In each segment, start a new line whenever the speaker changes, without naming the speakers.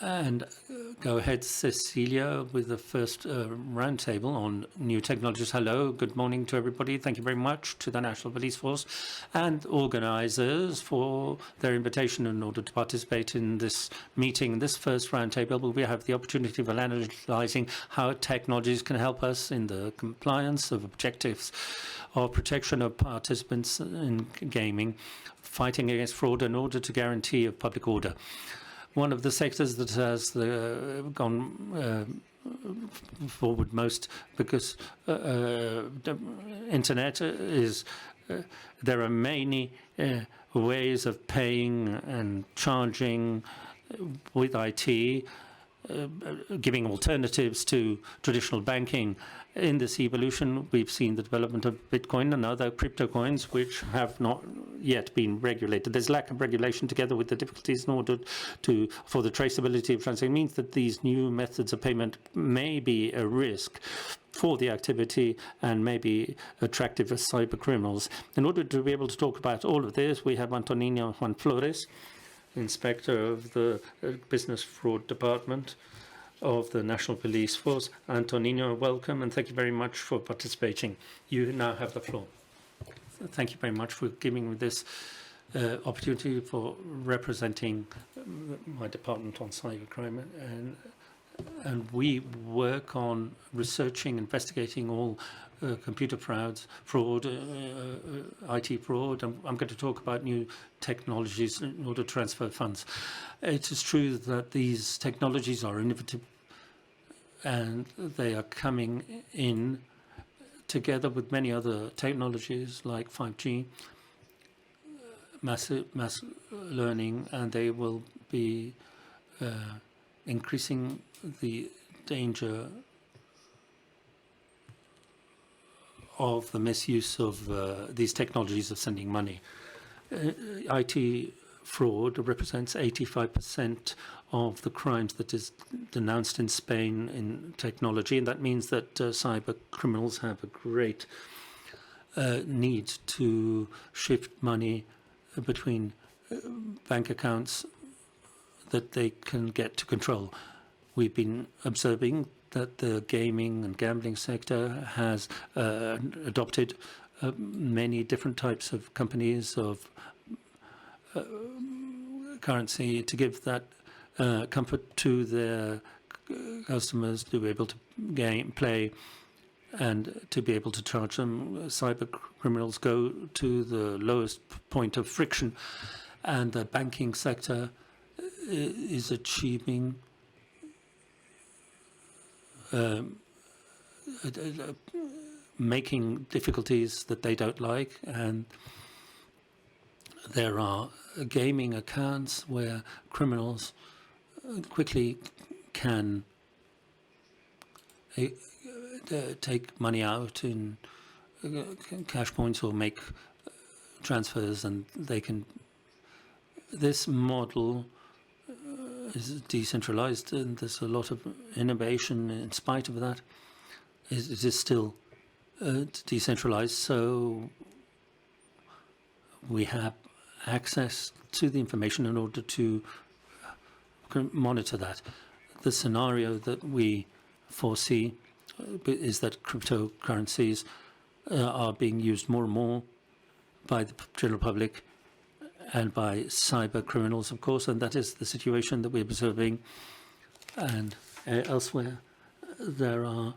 And go ahead, Cecilia, with the first roundtable on new technologies. Hello, good morning to everybody. Thank you very much to the National Police Force and organisers for their invitation in order to participate in this meeting. This first roundtable, we have the opportunity of analysing how technologies can help us in the compliance of objectives of protection of participants in gaming, fighting against fraud in order to guarantee of public order. One of the sectors that has gone forward most because the internet is there are many ways of paying and charging with IT, giving alternatives to traditional banking. In this evolution, we've seen the development of Bitcoin and other crypto coins, which have not yet been regulated. There's lack of regulation together with the difficulties in order for the traceability of transactions. It means that these new methods of payment may be a risk for the activity and may be attractive as cyber criminals. In order to be able to talk about all of this, we have Antonino Juan Flores, Inspector of the Business Fraud Department of the National Police Force. Antonino, welcome, and thank you very much for participating. You now have the floor. Thank you very much for giving me this opportunity for representing my department on cybercrime. And we work on researching, investigating all computer fraud, IT fraud. I'm going to talk about new technologies in order to transfer funds. It is true that these technologies are innovative and they are coming in together with many other technologies like 5G, mass learning, and they will be increasing the danger of the misuse of these technologies of sending money. IT fraud represents 85% of the crimes that is denounced in Spain in technology, and that means that cyber criminals have a great need to shift money between bank accounts that they can get to control. We've been observing that the gaming and gambling sector has adopted many different types of companies of currency to give that comfort to their customers to be able to play and to be able to charge them. Cyber criminals go to the lowest point of friction, and the banking sector is achieving making difficulties that they don't like, and there are gaming accounts where criminals quickly can take money out in cash points or make transfers, and they can. This model is decentralized, and there's a lot of innovation. In spite of that, it is still decentralized. So we have access to the information in order to monitor that. The scenario that we foresee is that cryptocurrencies are being used more and more by the general public and by cyber criminals, of course, and that is the situation that we're observing. And elsewhere, there are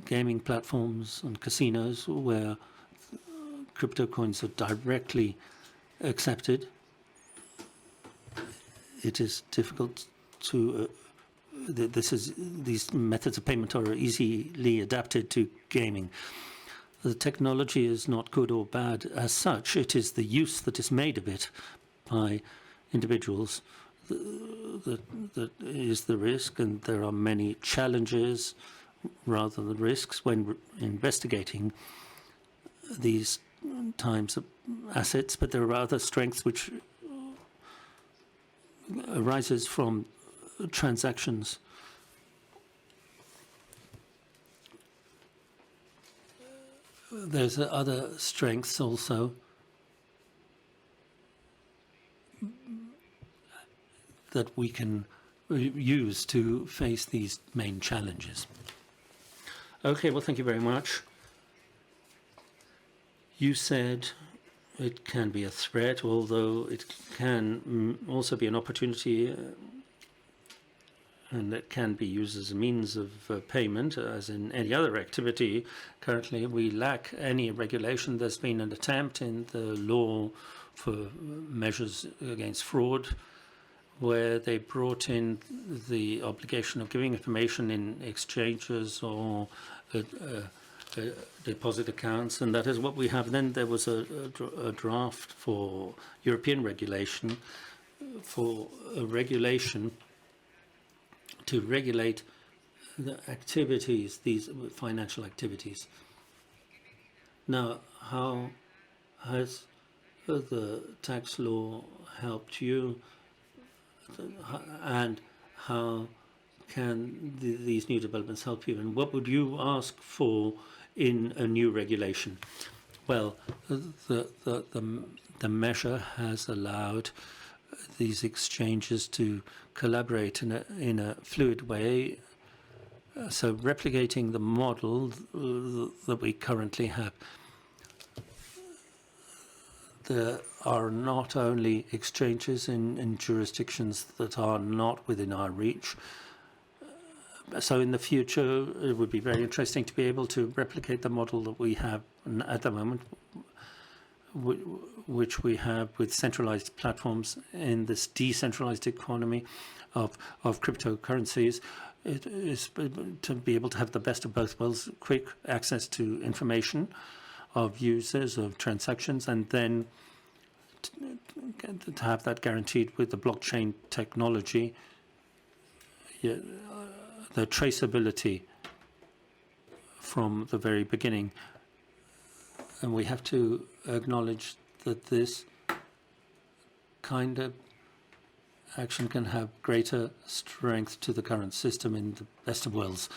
gaming platforms and casinos where crypto coins are directly accepted. It is difficult to. These methods of payment are easily adapted to gaming. The technology is not good or bad as such. It is the use that is made of it by individuals that is the risk, and there are many challenges rather than risks when investigating these types of assets. But there are other strengths which arises from transactions. There's other strengths also that we can use to face these main challenges. Okay, well, thank you very much. You said it can be a threat, although it can also be an opportunity, and it can be used as a means of payment, as in any other activity. Currently, we lack any regulation. There's been an attempt in the law for measures against fraud, where they brought in the obligation of giving information in exchanges or deposit accounts, and that is what we have. Then there was a draft for European regulation, for a regulation to regulate the activities, these financial activities. Now, how has the tax law helped you, and how can these new developments help you, and what would you ask for in a new regulation? Well, the measure has allowed these exchanges to collaborate in a fluid way, so replicating the model that we currently have. There are not only exchanges in jurisdictions that are not within our reach. So in the future, it would be very interesting to be able to replicate the model that we have at the moment, which we have with centralized platforms in this decentralized economy of cryptocurrencies. It is to be able to have the best of both worlds, quick access to information of users, of transactions, and then to have that guaranteed with the blockchain technology, the traceability from the very beginning. And we have to acknowledge that this kind of action can have greater strength to the current system in the best of worlds.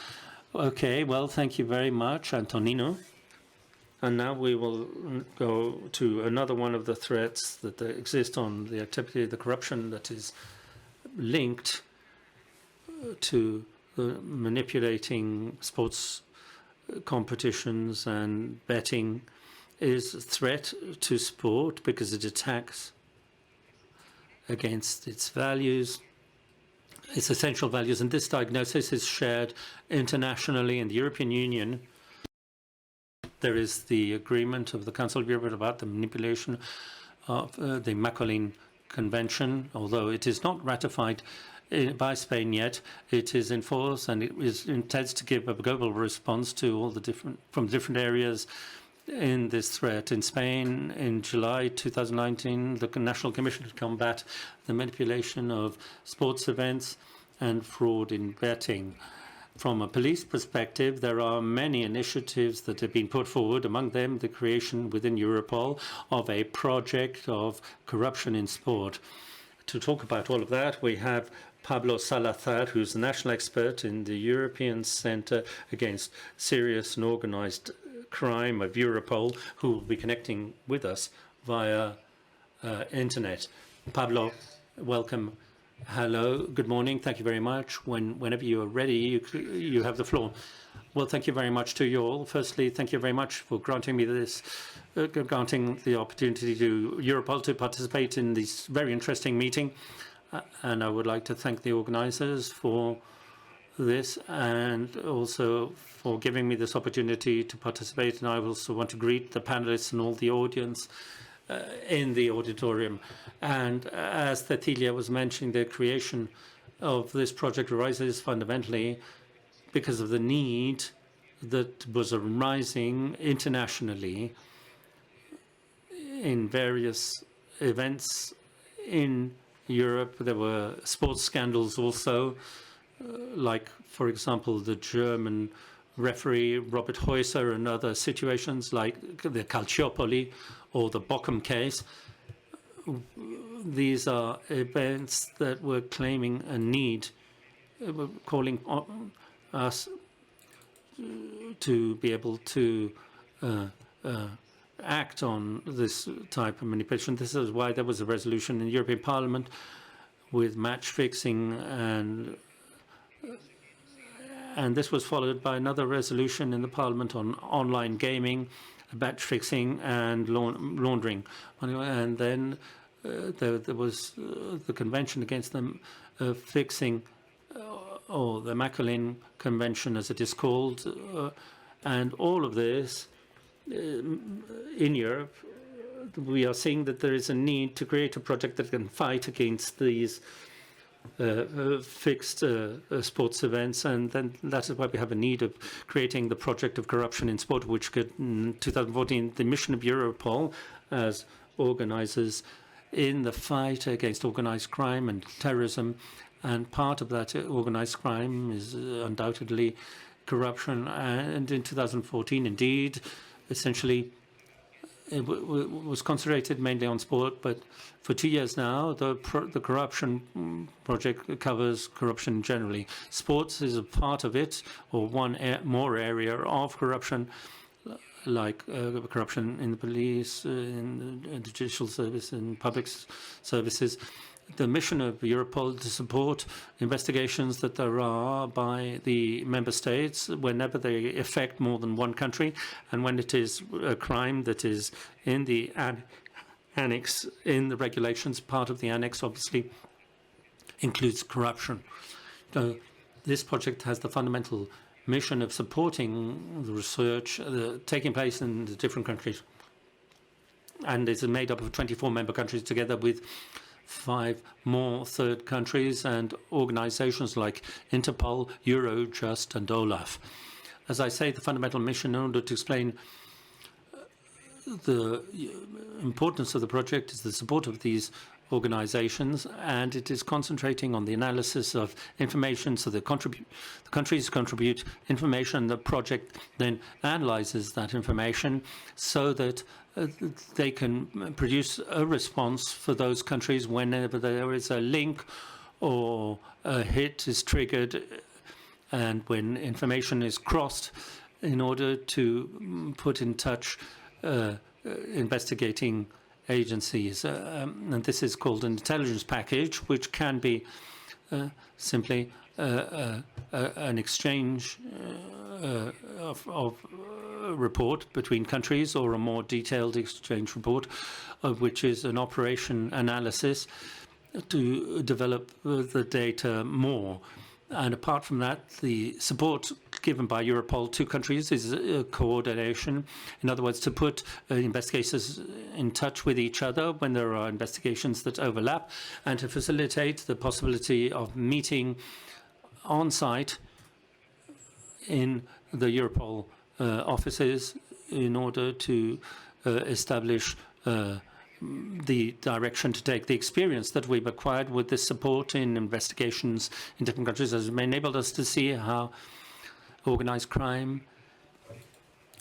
Okay, well, thank you very much, Antonino. And now we will go to another one of the threats that exist on the activity of the corruption that is linked to manipulating sports competitions and betting, is a threat to sport because it attacks against its values, its essential values. And this diagnosis is shared internationally in the European Union. There is the agreement of the Council of Europe about the manipulation of the Macolin Convention. Although it is not ratified by Spain yet, it is in force, and it intends to give a global response to all the different areas in this threat. In Spain, in July 2019, the National Commission to Combat the Manipulation of Sports Events and Fraud in Betting. From a police perspective, there are many initiatives that have been put forward, among them the creation within Europol of a project of corruption in sport. To talk about all of that, we have Pablo Salazar, who's the national expert in the European Centre Against Serious and Organised Crime of Europol, who will be connecting with us via internet. Pablo, welcome. Hello, good morning. Thank you very much. Whenever you are ready, you have the floor. Well, thank you very much to you all. Firstly, thank you very much for granting me this, granting the opportunity to Europol to participate in this very interesting meeting. And I would like to thank the organizers for this and also for giving me this opportunity to participate. And I also want to greet the panelists and all the audience in the auditorium. And as Cecilia was mentioning, the creation of this project arises fundamentally because of the need that was arising internationally in various events in Europe. There were sports scandals also, like, for example, the German referee Robert Häuser, and other situations like the Calciopoli or the Bochum case. These are events that were claiming a need, were calling on us to be able to act on this type of manipulation. This is why there was a resolution in the European Parliament with match fixing, and this was followed by another resolution in the Parliament on online gaming, match fixing and laundering. And then there was the Convention against the fixing, or the Macolin Convention as it is called, and all of this in Europe, we are seeing that there is a need to create a project that can fight against these fixed sports events, and then that is why we have a need of creating the project of corruption in sport, which could, in 2014, the mission of Europol as organizers in the fight against organized crime and terrorism, and part of that organized crime is undoubtedly corruption. And in 2014, indeed, essentially, it was concentrated mainly on sport, but for 2 years now, the corruption project covers corruption generally. Sports is a part of it, or one more area of corruption, like corruption in the police, in the judicial service, in public services. The mission of Europol to support investigations that there are by the member states whenever they affect more than one country, and when it is a crime that is in the annex, in the regulations. Part of the annex obviously includes corruption. So this project has the fundamental mission of supporting the research taking place in the different countries, and it's made up of 24 member countries together with 5 more third countries and organizations like Interpol, Eurojust, and OLAF. As I say, the fundamental mission, in order to explain the importance of the project, is the support of these organizations, and it is concentrating on the analysis of information. So the countries contribute information. The project then analyzes that information so that they can produce a response for those countries whenever there is a link or a hit is triggered, and when information is crossed, in order to put in touch investigating agencies. And this is called an intelligence package, which can be simply an exchange of report between countries, or a more detailed exchange report, which is an operation analysis to develop the data more. And apart from that, the support given by Europol to countries is coordination. In other words, to put investigators in touch with each other when there are investigations that overlap, and to facilitate the possibility of meeting on site in the Europol offices in order to establish the direction to take. The experience that we've acquired with this support in investigations in different countries has enabled us to see how organized crime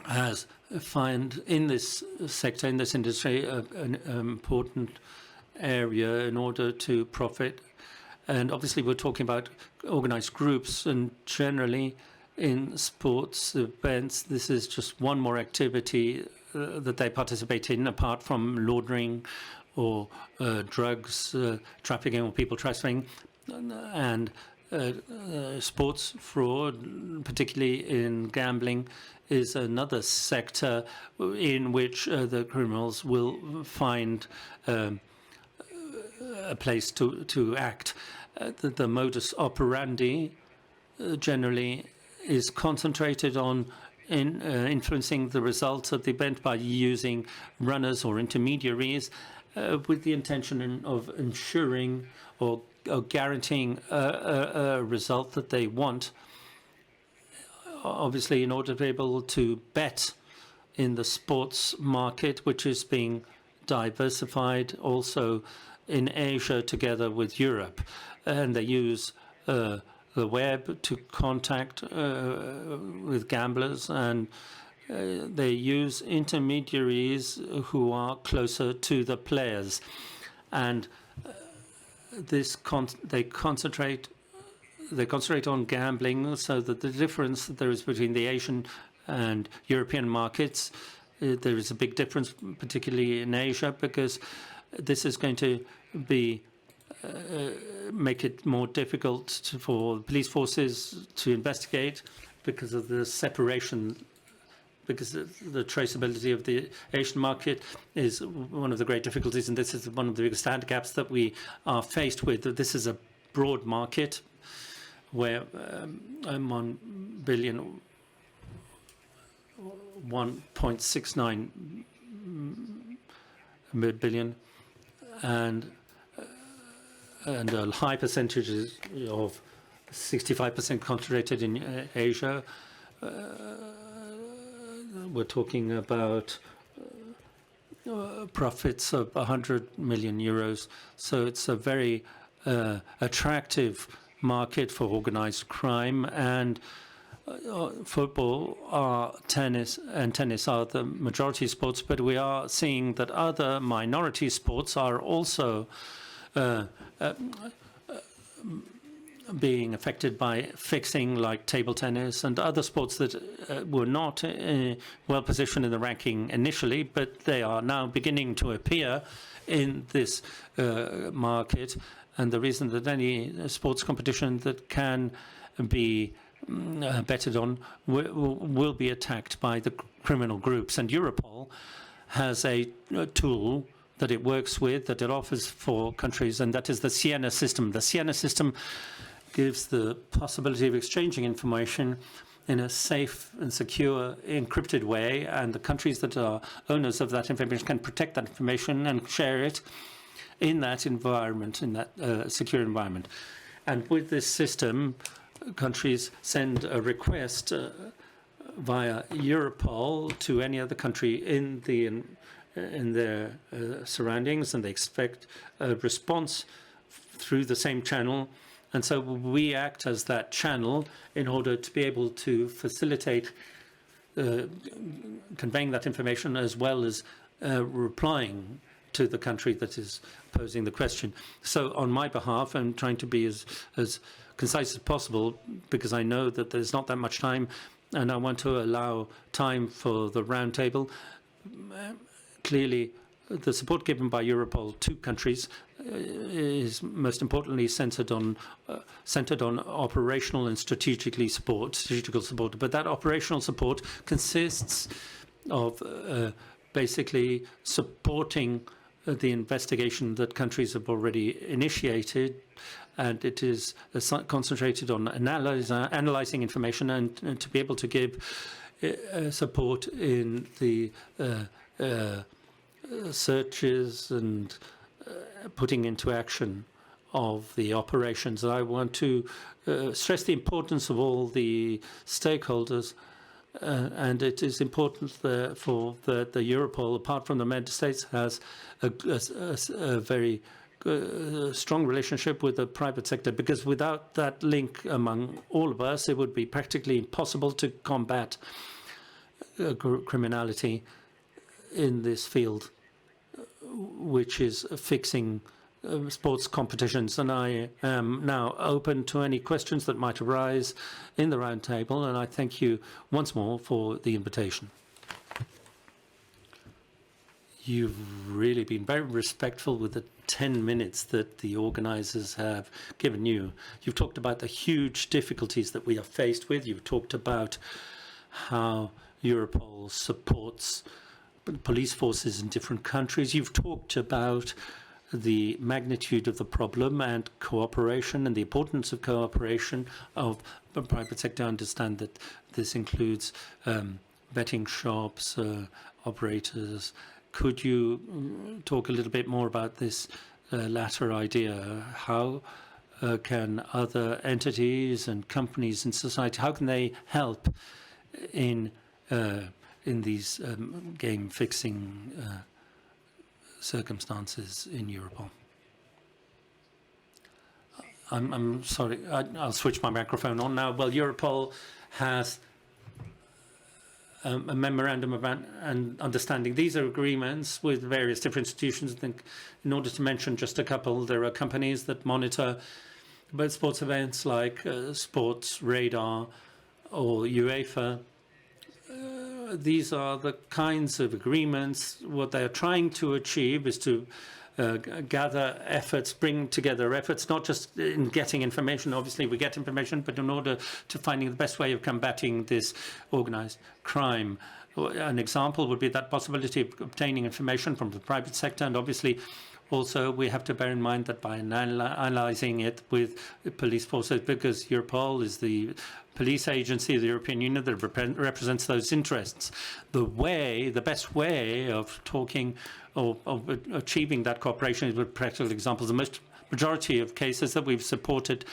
has found in this sector, in this industry, an important area in order to profit. And obviously we're talking about organized groups, and generally in sports events, this is just one more activity that they participate in, apart from laundering or drugs trafficking or people trafficking, and sports fraud, particularly in gambling, is another sector in which the criminals will find a place to act. The modus operandi generally is concentrated on influencing the results of the event by using runners or intermediaries with the intention of ensuring or guaranteeing a result that they want, obviously in order to be able to bet in the sports market, which is being diversified also in Asia together with Europe. And they use the web to contact with gamblers, and they use intermediaries who are closer to the players. And they concentrate on gambling, so that the difference that there is between the Asian and European markets, there is a big difference, particularly in Asia, because this is going to be make it more difficult for police forces to investigate because of the separation, because the traceability of the Asian market is one of the great difficulties, and this is one of the biggest handicaps that we are faced with. This is a broad market where 1 billion, 1.69 billion, and a high percentage of 65% concentrated in Asia. We're talking about profits of 100 million euros. So it's a very attractive market for organized crime. And football, tennis are the majority sports, but we are seeing that other minority sports are also being affected by fixing, like table tennis and other sports that were not well positioned in the ranking initially, but they are now beginning to appear in this market. And the reason that any sports competition that can be betted on will be attacked by the criminal groups. And Europol has a tool that it works with, that it offers for countries, and that is the Siena system. The Siena system gives the possibility of exchanging information in a safe and secure, encrypted way, and the countries that are owners of that information can protect that information and share it in that environment, in that secure environment. And with this system, countries send a request via Europol to any other country in their surroundings, and they expect a response through the same channel. And so we act as that channel in order to be able to facilitate conveying that information, as well as replying to the country that is posing the question. So on my behalf, I'm trying to be as concise as possible, because I know that there's not that much time, and I want to allow time for the roundtable. Clearly, the support given by Europol to countries is most importantly centered on operational and strategical support. But that operational support consists of basically supporting the investigation that countries have already initiated, and it is concentrated on analyzing information and to be able to give support in the searches and putting into action of the operations. I want to stress the importance of all the stakeholders, and it is important for the Europol, apart from the member states, has a very strong relationship with the private sector, because without that link among all of us, it would be practically impossible to combat criminality in this field, which is fixing sports competitions. And I am now open to any questions that might arise in the roundtable, and I thank you once more for the invitation. You've really been very respectful with the 10 minutes that the organizers have given you. You've talked about the huge difficulties that we are faced with. You've talked about how Europol supports police forces in different countries. You've talked about the magnitude of the problem and cooperation and the importance of cooperation of the private sector. I understand that this includes betting shops, operators. Could you talk a little bit more about this latter idea? How can other entities and companies in society, how can they help in these game fixing circumstances in Europol? I'm sorry, I'll switch my microphone on now. Well, Europol has a memorandum of understanding. These are agreements with various different institutions. I think, in order to mention just a couple, there are companies that monitor both sports events like Sports Radar or UEFA. These are the kinds of agreements. What they are trying to achieve is to gather efforts, bring together efforts, not just in getting information. Obviously, we get information, but in order to finding the best way of combating this organized crime. An example would be that possibility of obtaining information from the private sector, and obviously also we have to bear in mind that by analyzing it with police forces, because Europol is the police agency of the European Union that represents those interests. The best way of talking or of achieving that cooperation is with practical examples. The majority of cases that we've supported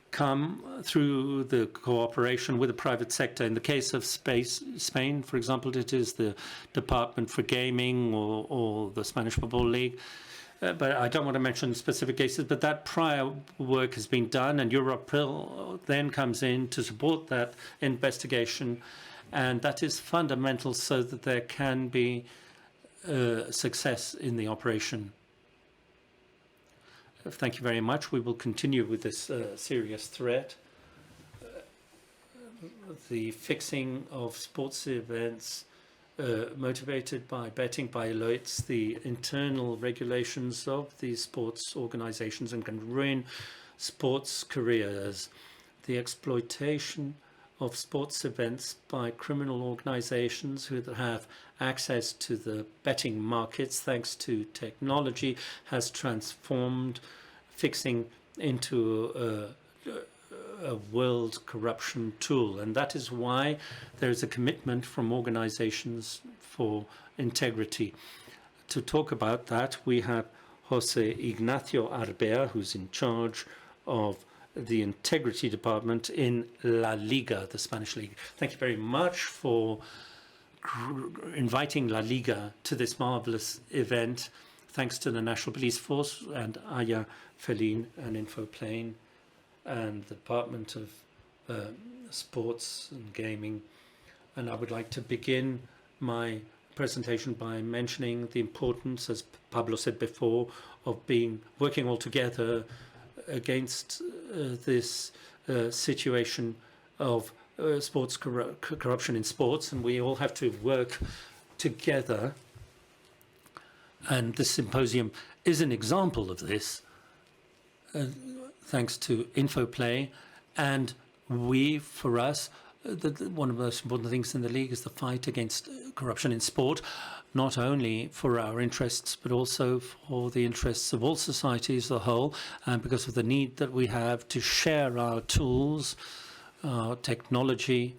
come through the cooperation with the private sector. In the case of Spain, for example, it is the Department for Gaming or the Spanish Football League. But I don't want to mention specific cases, but that prior work has been done, and Europol then comes in to support that investigation, and that is fundamental so that there can be success in the operation. Thank you very much. We will continue with this serious threat. The fixing of sports events motivated by betting violates the internal regulations of these sports organizations and can ruin sports careers. The exploitation of sports events by criminal organizations who have access to the betting markets thanks to technology has transformed fixing into a world corruption tool. And that is why there is a commitment from organizations for integrity. To talk about that, we have Jose Ignacio Arbea, who's in charge of the integrity department in La Liga, the Spanish league. Thank you very much for inviting La Liga to this marvelous event. Thanks to the National Police Force and Aya Felin and Infoplane and the Department of Sports and Gaming. And I would like to begin my presentation by mentioning the importance, as Pablo said before, of working all together against this situation of sports corruption in sports, and we all have to work together. And this symposium is an example of this, thanks to Infoplay. And for us, one of the most important things in the League is the fight against corruption in sport, not only for our interests, but also for the interests of all societies as a whole, and because of the need that we have to share our tools, our technology.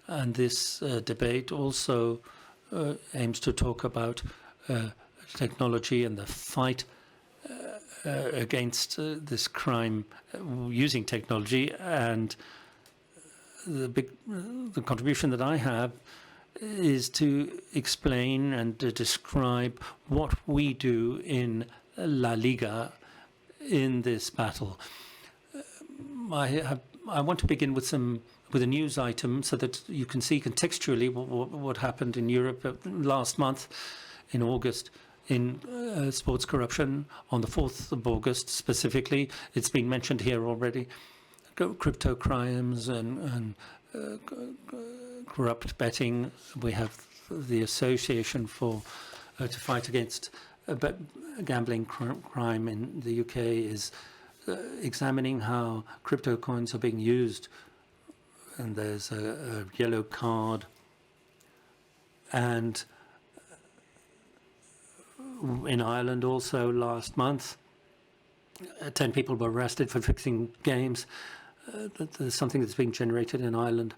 And this debate also aims to talk about technology and the fight against this crime using technology. And the contribution that I have is to explain and to describe what we do in La Liga in this battle. I want to begin with a news item so that you can see contextually what happened in Europe last month in August in sports corruption on the 4th of August specifically. It's been mentioned here already. Crypto crimes and corrupt betting. We have the Association to Fight Against Gambling Crime in the UK is examining how crypto coins are being used. And there's a yellow card. And in Ireland also last month, 10 people were arrested for fixing games. There's something that's being generated in Ireland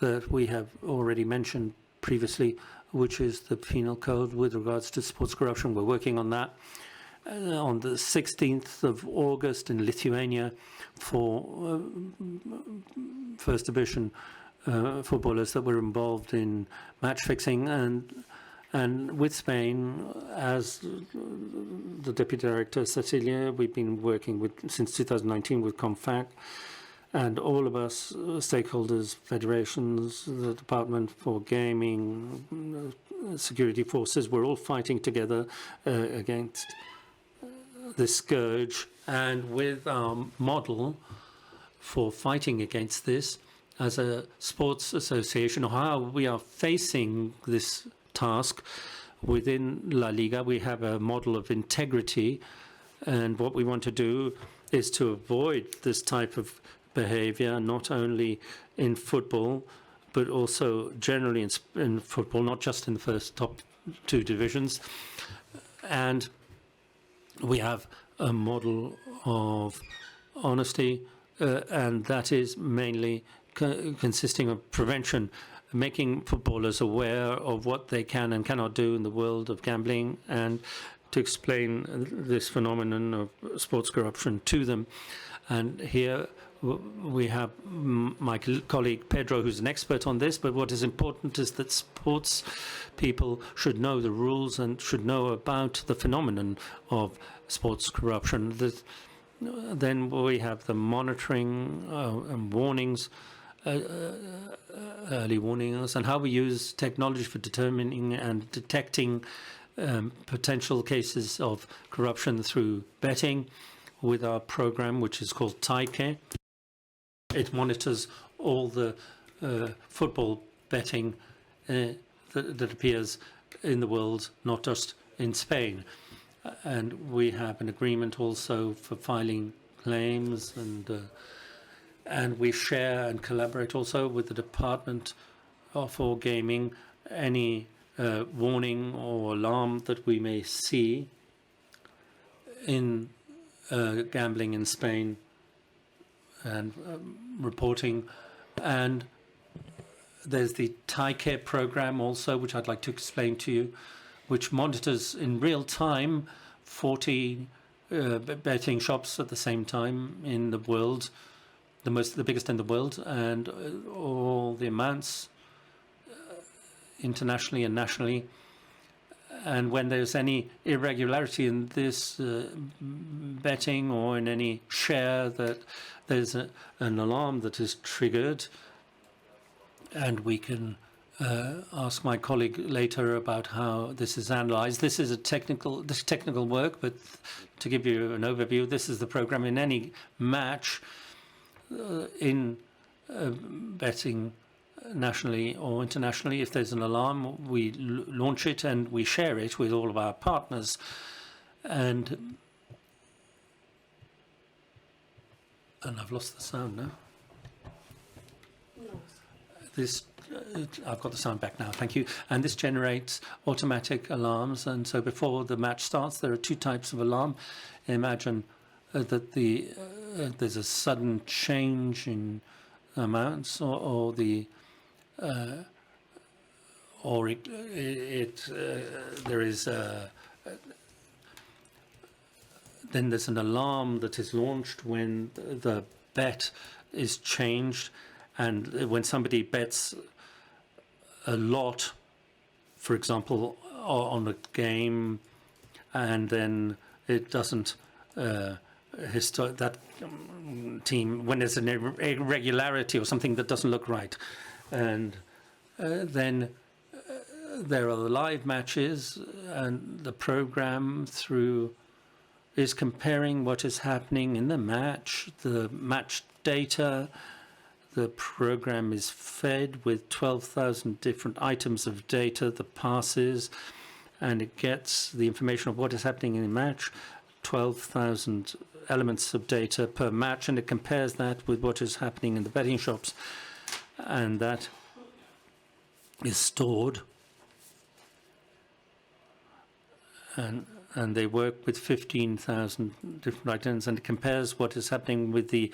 that we have already mentioned previously, which is the penal code with regards to sports corruption. We're working on that. On the 16th of August in Lithuania for First Division footballers that were involved in match fixing, and with Spain, as the Deputy Director Cecilia, we've been working since 2019 with CONFAC, and all of us stakeholders, federations, the Department for Gaming, security forces, we're all fighting together against this scourge. And with our model for fighting against this as a sports association, how we are facing this task, within La Liga, we have a model of integrity, and what we want to do is to avoid this type of behavior, not only in football, but also generally in football, not just in the first top two divisions. And we have a model of honesty, and that is mainly consisting of prevention, making footballers aware of what they can and cannot do in the world of gambling, and to explain this phenomenon of sports corruption to them. And here we have my colleague Pedro, who's an expert on this, but what is important is that sports people should know the rules and should know about the phenomenon of sports corruption. Then we have the monitoring and warnings, early warnings, and how we use technology for determining and detecting potential cases of corruption through betting with our program, which is called Taike. It monitors all the football betting that appears in the world, not just in Spain. And we have an agreement also for filing claims, and we share and collaborate also with the Department for Gaming. Any warning or alarm that we may see in gambling in Spain, and reporting. And there's the Taike program also, which I'd like to explain to you, which monitors in real time 40 betting shops at the same time in the world, the biggest in the world, and all the amounts internationally and nationally. And when there's any irregularity in this betting or in any share, that there's an alarm that is triggered, and we can ask my colleague later about how this is analyzed. This is technical work, but to give you an overview, this is the program. In any match in betting nationally or internationally, if there's an alarm, we launch it and we share it with all of our partners. And I've lost the sound now. I've got the sound back now, thank you. And this generates automatic alarms. And so before the match starts, there are two types of alarm. Imagine that there's a sudden change in amounts, or there is then there's an alarm that is launched when the bet is changed, and when somebody bets a lot, for example, on a game, and then it doesn't that team, when there's an irregularity or something that doesn't look right, and then there are the live matches, and the program is comparing what is happening in the match, the match data. The program is fed with 12,000 different items of data, the passes, and it gets the information of what is happening in the match, 12,000 elements of data per match, and it compares that with what is happening in the betting shops, and that is stored, and they work with 15,000 different items, and it compares what is happening with the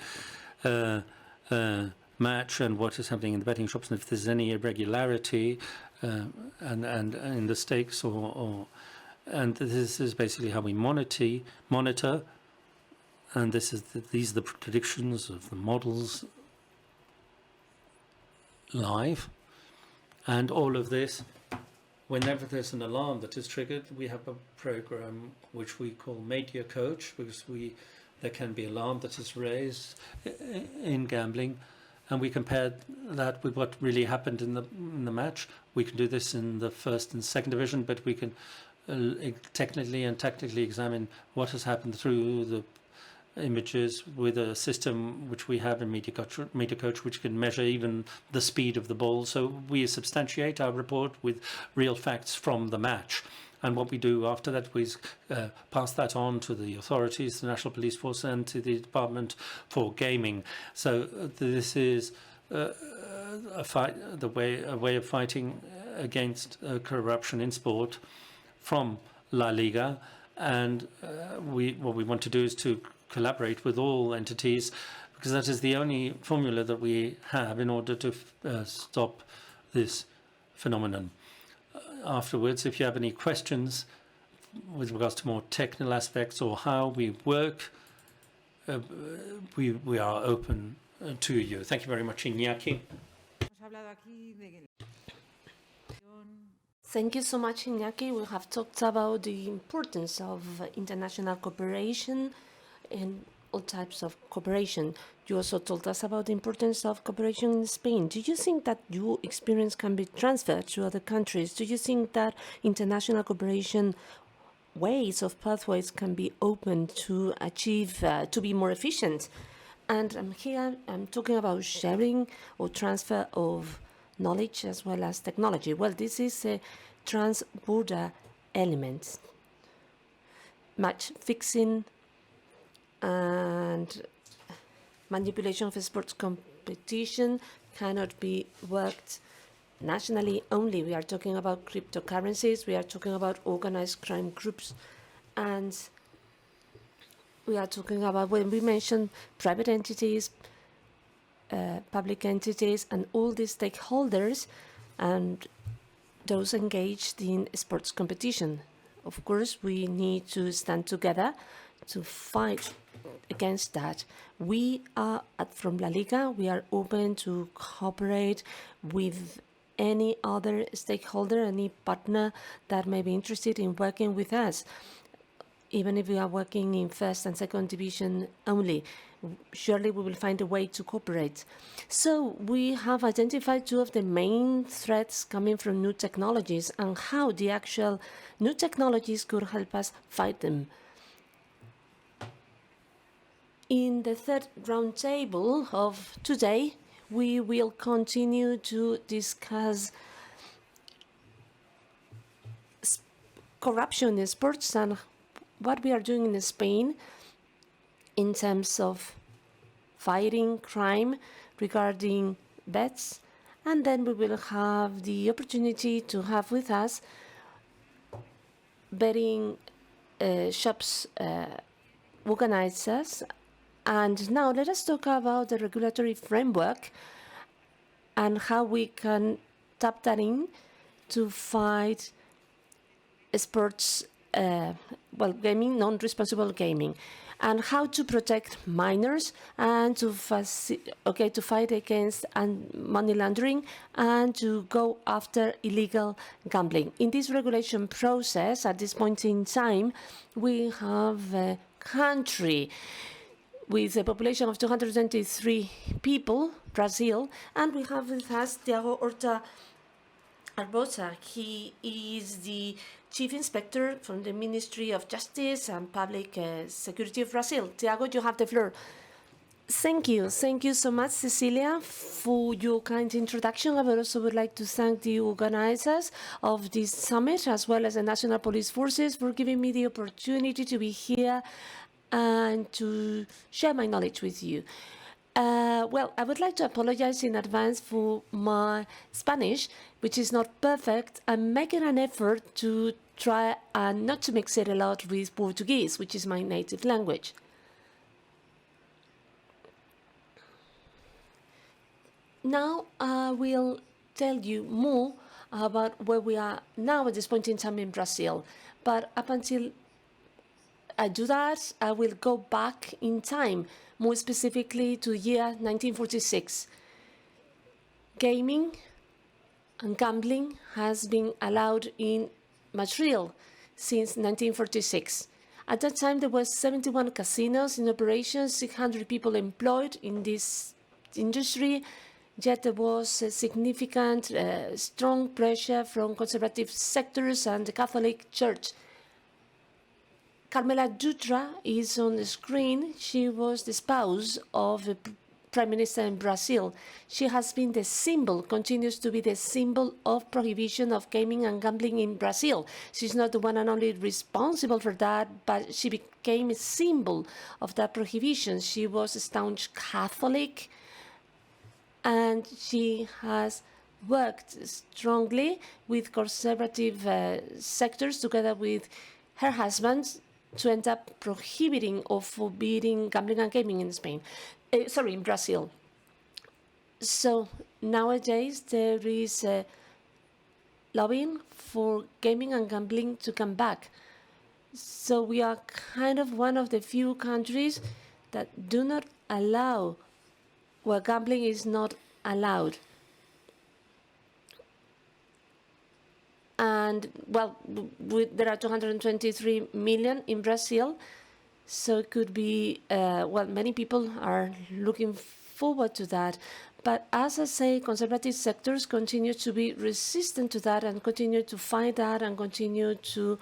match and what is happening in the betting shops, and if there's any irregularity and in the stakes, and this is basically how we monitor, and these are the predictions of the models live, and all of this. Whenever there's an alarm that is triggered, we have a program which we call Media Coach, because there can be alarm that is raised in gambling, and we compare that with what really happened in the match. We can do this in the first and second division, but we can technically and tactically examine what has happened through images with a system which we have in MediaCoach, which can measure even the speed of the ball. So we substantiate our report with real facts from the match. And what we do after that is pass that on to the authorities, the National Police Force, and to the Department for Gaming. So this is a way of fighting against corruption in sport from La Liga. And what we want to do is to collaborate with all entities, because that is the only formula that we have in order to stop this phenomenon. Afterwards, if you have any questions with regards to more technical aspects or how we work, we are open to you. Thank you very much, Iñaki.
Thank you so much, Iñaki. We have talked about the importance of international cooperation and all types of cooperation. You also told us about the importance of cooperation in Spain. Do you think that your experience can be transferred to other countries? Do you think that international cooperation ways of pathways can be opened to achieve, to be more efficient? And I'm talking about sharing or transfer of knowledge as well as technology. Well, this is a trans-border element. Match fixing and manipulation of sports competition cannot be worked nationally only. We are talking about cryptocurrencies, we are talking about organized crime groups, and we are talking about, when we mention private entities, public entities, and all the stakeholders and those engaged in sports competition. Of course, we need to stand together to fight against that. We are from La Liga, we are open to cooperate with any other stakeholder, any partner that may be interested in working with us, even if we are working in first and second division only. Surely we will find a way to cooperate. So we have identified two of the main threats coming from new technologies and how the actual new technologies could help us fight them. In the third roundtable of today, we will continue to discuss corruption in sports and what we are doing in Spain in terms of fighting crime regarding bets. And then we will have the opportunity to have with us betting shops organizers. And now let us talk about the regulatory framework and how we can tap that in to fight sports, gaming, non-responsible gaming, and how to protect minors and to fight against money laundering and to go after illegal gambling. In this regulation process, at this point in time, we have a country with a population of 223 people, Brazil, and we have with us Tiago Horta Arbota. He is the Chief Inspector from the Ministry of Justice and Public Security of Brazil. Tiago, you have the floor. Thank you. Thank you so much, Cecilia, for your kind introduction. I would also like to thank the organizers of this summit, as well as the National Police Forces, for giving me the opportunity to be here and to share my knowledge with you. Well, I would like to apologize in advance for my Spanish, which is not perfect. I'm making an effort to try and not to mix it a lot with Portuguese, which is my native language. Now I will tell you more about where we are now at this point in time in Brazil. But up until I do that, I will go back in time, more specifically to year 1946. Gaming and gambling has been allowed in Madrid since 1946. At that time, there were 71 casinos in operation, 600 people employed in this industry, yet there was a significant, strong pressure from conservative sectors and the Catholic Church. Carmela Dutra is on the screen. She was the spouse of the Prime Minister in Brazil. She has been the symbol, continues to be the symbol of prohibition of gaming and gambling in Brazil. She's not the one and only responsible for that, but she became a symbol of that prohibition. She was a staunch Catholic, and she has worked strongly with conservative sectors together with her husband to end up prohibiting or forbidding gambling and gaming in Spain. In Brazil. So nowadays there is lobbying for gaming and gambling to come back. So we are kind of one of the few countries that do not allow, where gambling is not allowed. And, well, there are 223 million in Brazil, so it could be, many people are looking forward to that. But as I say, conservative sectors continue to be resistant to that and continue to fight that and continue to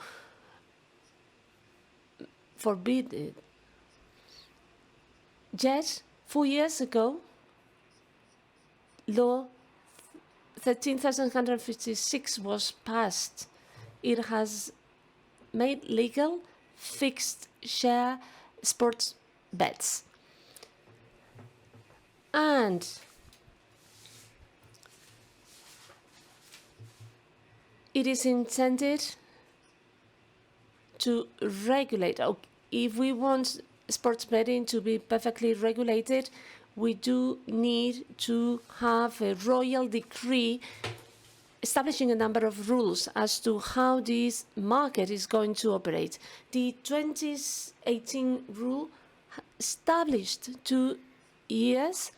forbid it. Yet, 4 years ago, Law 13,156 was passed. It has made legal fixed share sports bets. And it is intended to regulate. If we want sports betting to be perfectly regulated, we do need to have a royal decree establishing a number of rules as to how this market is going to operate. The 2018 rule established 2 years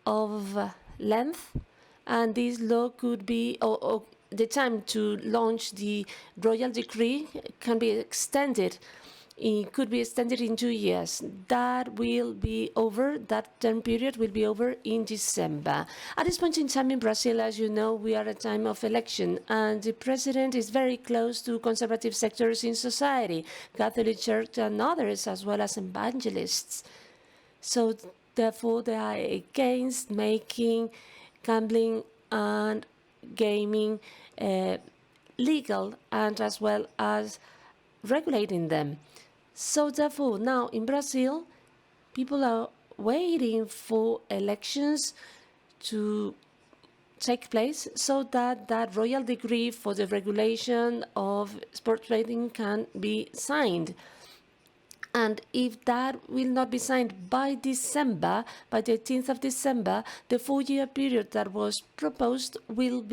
of length, and this law could be, or the time to launch the royal decree can be extended. It could be extended in 2 years. That will be over, that term period will be over in December. At this point in time in Brazil, as you know, we are at a time of election, and the president is very close to conservative sectors in society, Catholic Church and others, as well as evangelists. So therefore, they are against making gambling and gaming legal, and as well as regulating them. So therefore, now in Brazil, people are waiting for elections to take place so that that royal decree for the regulation of sports betting can be signed. And if that will not be signed by December, by the 18th of December, the 4-year period that was proposed will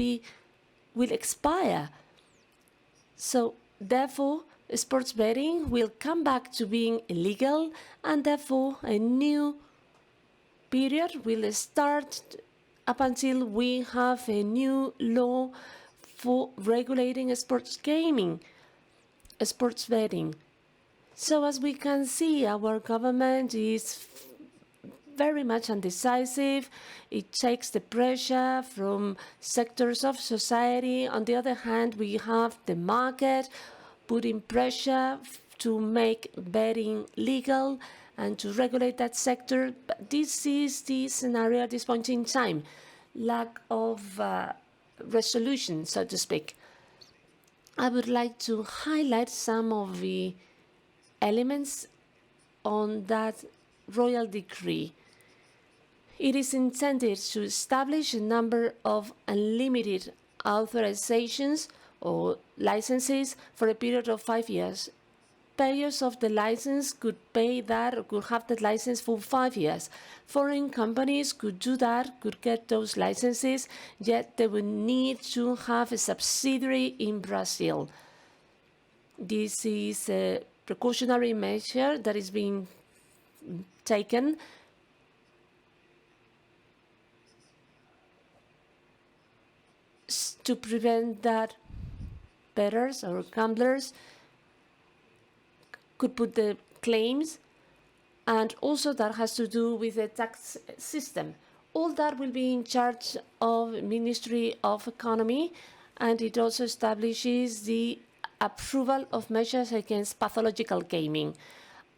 expire. So therefore, sports betting will come back to being illegal, and therefore a new period will start up until we have a new law for regulating sports gaming, sports betting. So as we can see, our government is very much undecisive. It takes the pressure from sectors of society. On the other hand, we have the market putting pressure to make betting legal and to regulate that sector. But this is the scenario at this point in time. Lack of resolution, so to speak. I would like to highlight some of the elements on that royal decree. It is intended to establish a number of unlimited authorizations or licenses for a period of 5 years. Payers of the license could pay that or could have that license for 5 years. Foreign companies could do that, could get those licenses, yet they would need to have a subsidiary in Brazil. This is a precautionary measure that is being taken to prevent that bettors or gamblers could put the claims, and also that has to do with the tax system. All that will be in charge of Ministry of Economy, and it also establishes the approval of measures against pathological gaming.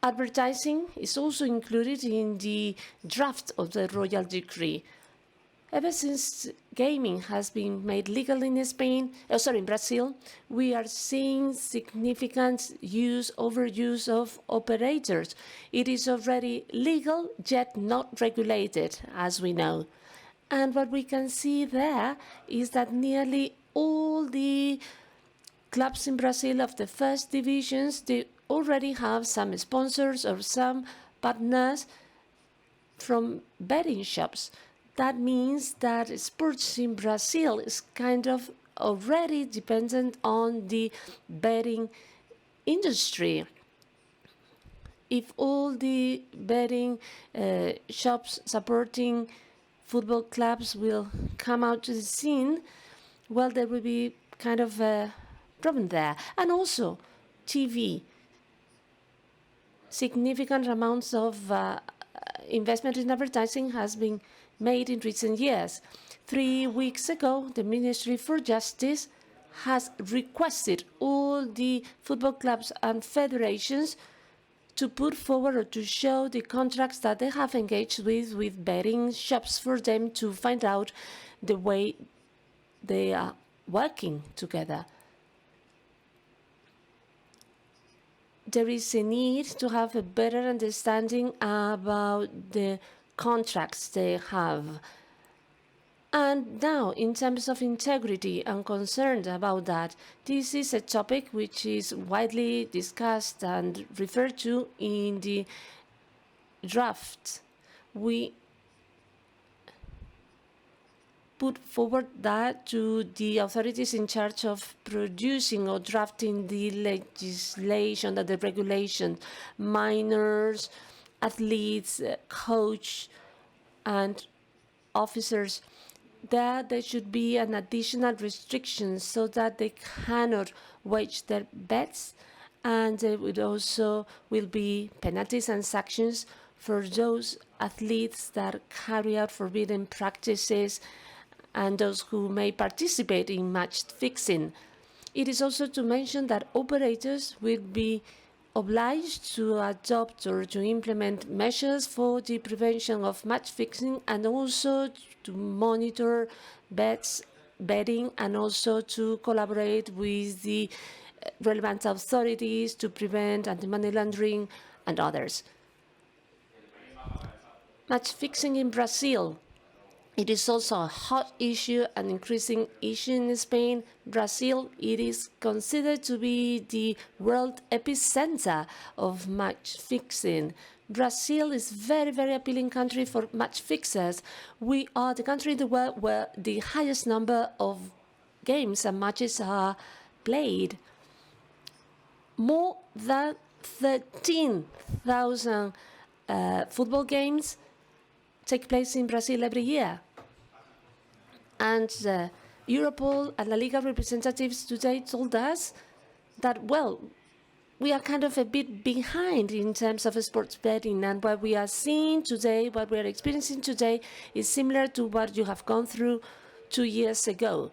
Advertising is also included in the draft of the royal decree. Ever since gaming has been made legal in in Brazil, we are seeing significant overuse of operators. It is already legal, yet not regulated, as we know. And what we can see there is that nearly all the clubs in Brazil of the first divisions, they already have some sponsors or some partners from betting shops. That means that sports in Brazil is kind of already dependent on the betting industry. If all the betting shops supporting football clubs will come out to the scene, well, there will be kind of a problem there. And also, TV. Significant amounts of investment in advertising has been made in recent years. 3 weeks ago, the Ministry for Justice has requested all the football clubs and federations to put forward or to show the contracts that they have engaged with betting shops for them to find out the way they are working together. There is a need to have a better understanding about the contracts they have. And now, in terms of integrity and concern about that, this is a topic which is widely discussed and referred to in the draft. We put forward that to the authorities in charge of producing or drafting the legislation, the regulation, minors, athletes, coach, and officers. There should be an additional restriction so that they cannot wage their bets, and there would also will be penalties and sanctions for those athletes that carry out forbidden practices and those who may participate in match fixing. It is also to mention that operators will be obliged to adopt or to implement measures for the prevention of match fixing and also to monitor betting and also to collaborate with the relevant authorities to prevent anti-money laundering and others. Match fixing in Brazil. It is also a hot issue, an increasing issue in Spain. Brazil, it is considered to be the world epicenter of match fixing. Brazil is very, very appealing country for match fixers. We are the country in the world where the highest number of games and matches are played. More than 13,000 football games take place in Brazil every year. And Europol and La Liga representatives today told us that, well, we are kind of a bit behind in terms of sports betting, and what we are seeing today, what we are experiencing today, is similar to what you have gone through 2 years ago.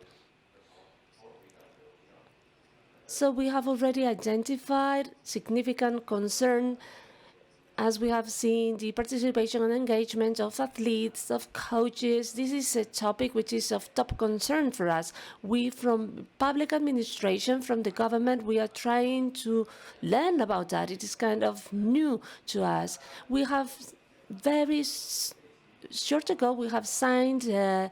So we have already identified significant concern as we have seen the participation and engagement of athletes, of coaches. This is a topic which is of top concern for us. We, from public administration, from the government, we are trying to learn about that. It is kind of new to us. We have very short ago, we have signed an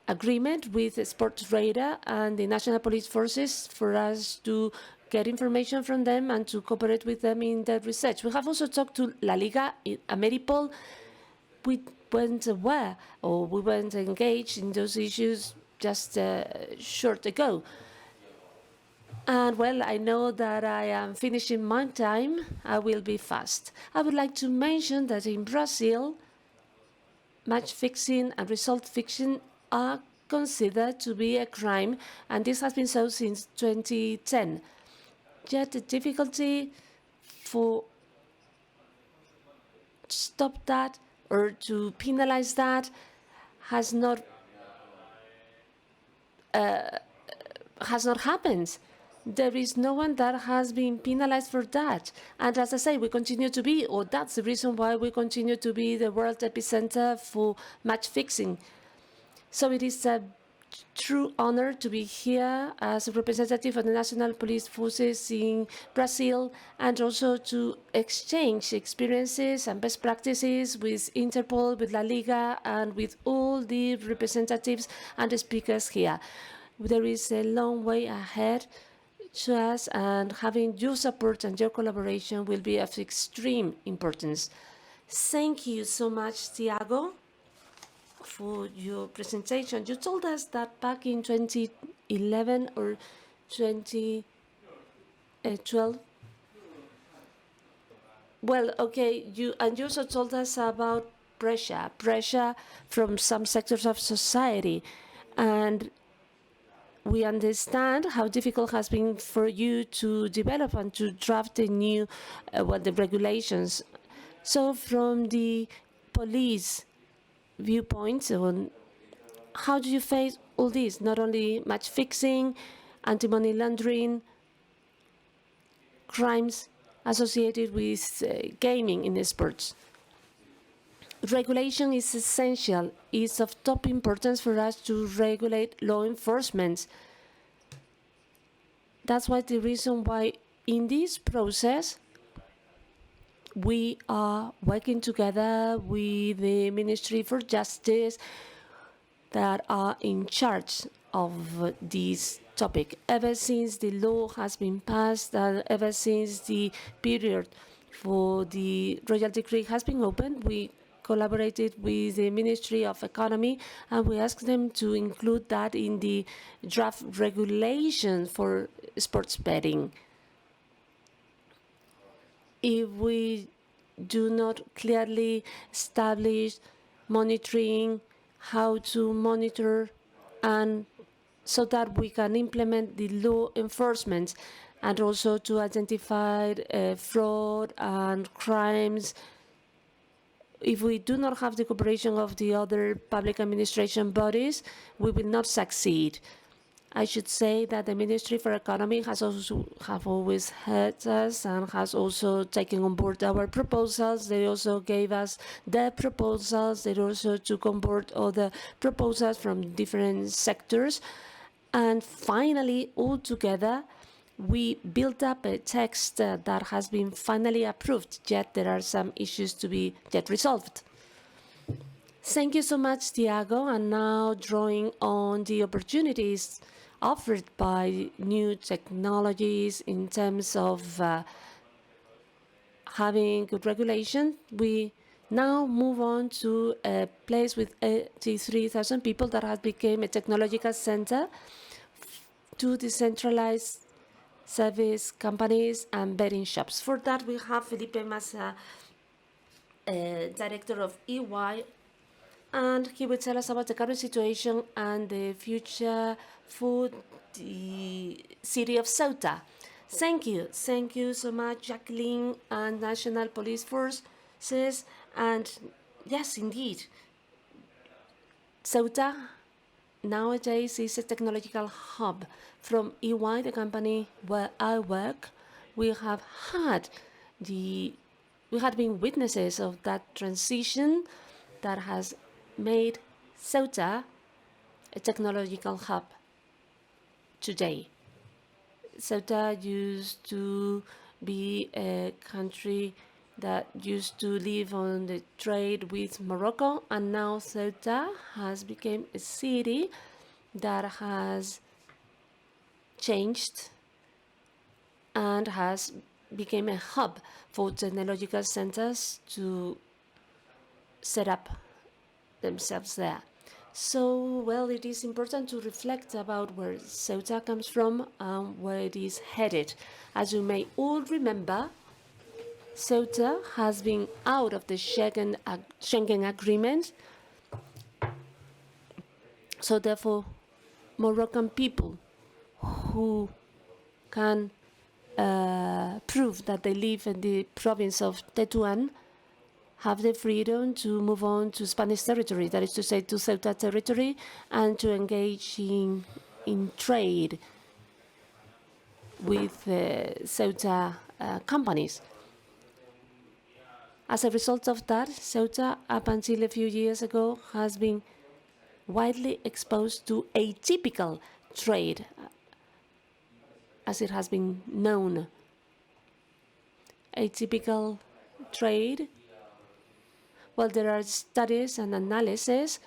agreement with Sportradar and the National Police Forces for us to get information from them and to cooperate with them in their research. We have also talked to La Liga, Ameripol. We weren't aware or we weren't engaged in those issues just short ago. And well, I know that I am finishing my time. I will be fast. I would like to mention that in Brazil, match fixing and result fixing are considered to be a crime, and this has been so since 2010. Yet the difficulty for stop that or to penalize that has not happened. there is no one that has been penalized for that. And as I say, we continue to be, or that's the reason why we continue to be the world epicenter for match fixing. So it is a true honor to be here as a representative of the National Police Forces in Brazil, and also to exchange experiences and best practices with Interpol, with La Liga, and with all the representatives and the speakers here. There is a long way ahead to us, and having your support and your collaboration will be of extreme importance. Thank you so much, Thiago, for your presentation. You told us that back in 2011 or 2012. Well, okay, you also told us about pressure from some sectors of society, and we understand how difficult it has been for you to develop and to draft the new the regulations. So from the police viewpoint, on how do you face all this? Not only match fixing, anti-money laundering, crimes associated with gaming in sports. Regulation is essential. It's of top importance for us to regulate law enforcement. That's why the reason why in this process we are working together with the Ministry for Justice that are in charge of this topic. Ever since the law has been passed and ever since the period for the Royal Decree has been opened, we collaborated with the Ministry of Economy, and we asked them to include that in the draft regulation for sports betting. If we do not clearly establish monitoring, how to monitor, and so that we can implement the law enforcement, and also to identify fraud and crimes. If we do not have the cooperation of the other public administration bodies, we will not succeed. I should say that the Ministry for Economy has always heard us and has also taken on board our proposals. They also gave us their proposals. They also took on board other proposals from different sectors. And finally, all together, we built up a text that has been finally approved, yet there are some issues to be yet resolved. Thank you so much, Thiago. And now drawing on the opportunities offered by new technologies in terms of having good regulation, we now move on to a place with 83,000 people that has become a technological center to decentralize service companies and betting shops. For that, we have Felipe Massa, director of EY, and he will tell us about the current situation and the future for the city of Ceuta. Thank you. Thank you so much, Jacqueline and National Police Forces. And yes, indeed, Ceuta nowadays is a technological hub. From EY, the company where I work, we have been witnesses of that transition that has made Ceuta a technological hub today. Ceuta used to be a country that used to live on the trade with Morocco, and now Ceuta has become a city that has changed and has become a hub for technological centers to set up themselves there. So, well, it is important to reflect about where Ceuta comes from and where it is headed. As you may all remember, Ceuta has been out of the Schengen Agreement. So therefore, Moroccan people who can prove that they live in the province of Tetuan have the freedom to move on to Spanish territory, that is to say to Ceuta territory, and to engage in trade. with Ceuta companies. As a result of that, Ceuta, up until a few years ago, has been widely exposed to atypical trade, as it has been known. Atypical trade, well, there are studies and analysis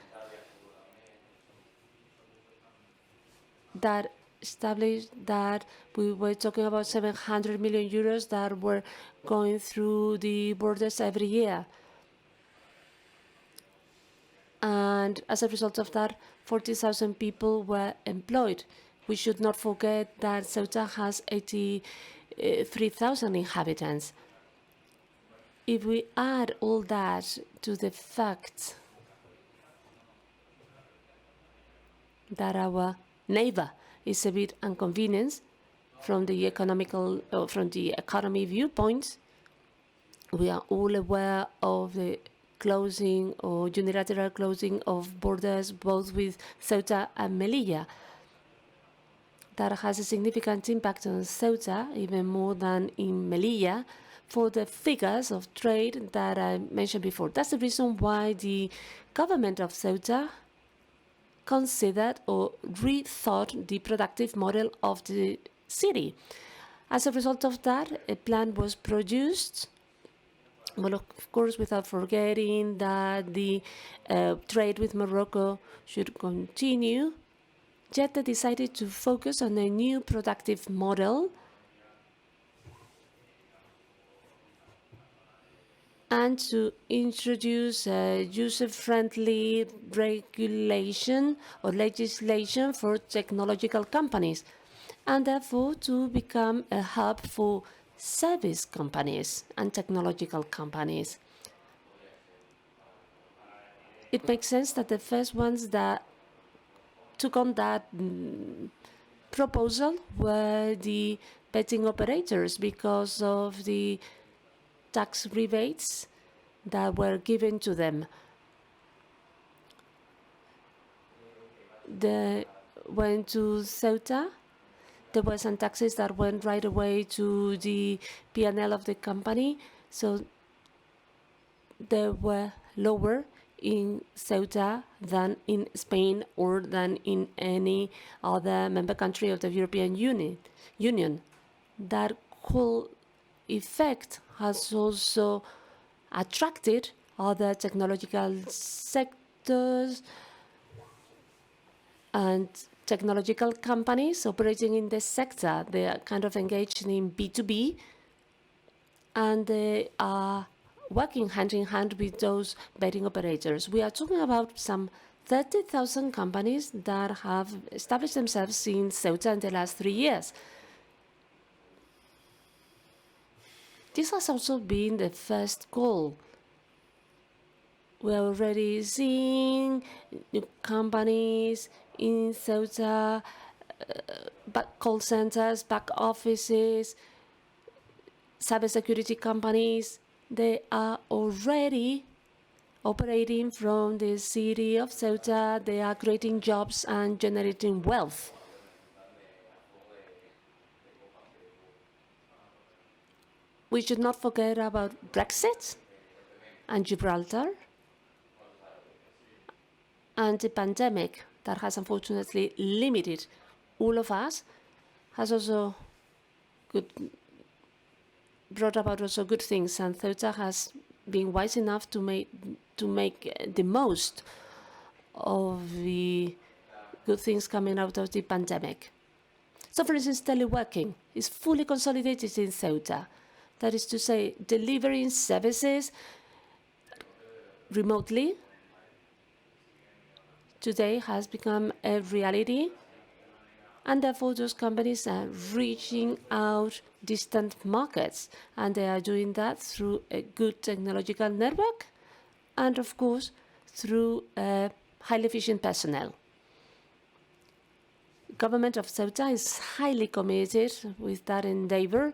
that established that we were talking about 700 million euros that were going through the borders every year. And as a result of that, 40,000 people were employed. We should not forget that Ceuta has 83,000 inhabitants. If we add all that to the fact that our neighbor is a bit inconvenienced from the economy viewpoint, we are all aware of the closing or unilateral closing of borders both with Ceuta and Melilla. That has a significant impact on Ceuta, even more than in Melilla, for the figures of trade that I mentioned before. That's the reason why the government of Ceuta considered or rethought the productive model of the city. As a result of that, a plan was produced. Well, of course, without forgetting that the trade with Morocco should continue, yet they decided to focus on a new productive model and to introduce a user-friendly regulation or legislation for technological companies, and therefore to become a hub for service companies and technological companies. It makes sense that the first ones that took on that proposal were the betting operators because of the tax rebates that were given to them. They went to Ceuta. There were some taxes that went right away to the P&L of the company, so they were lower in Ceuta than in Spain or than in any other member country of the European Union. That whole effect has also attracted other technological sectors and technological companies operating in this sector. They are kind of engaged in B2B, and they are working hand in hand with those betting operators. We are talking about some 30,000 companies that have established themselves in Ceuta in the last 3 years. This has also been the first goal. We're already seeing new companies in Ceuta, call centers, back offices, cybersecurity companies. They are already operating from the city of Ceuta. They are creating jobs and generating wealth. We should not forget about Brexit and Gibraltar and the pandemic that has unfortunately limited all of us, has also brought about also good things, and Ceuta has been wise enough to make the most of the good things coming out of the pandemic. So, for instance, teleworking is fully consolidated in Ceuta. That is to say, delivering services remotely today has become a reality, and therefore those companies are reaching out distant markets, and they are doing that through a good technological network and, of course, through highly efficient personnel. The government of Ceuta is highly committed with that endeavor.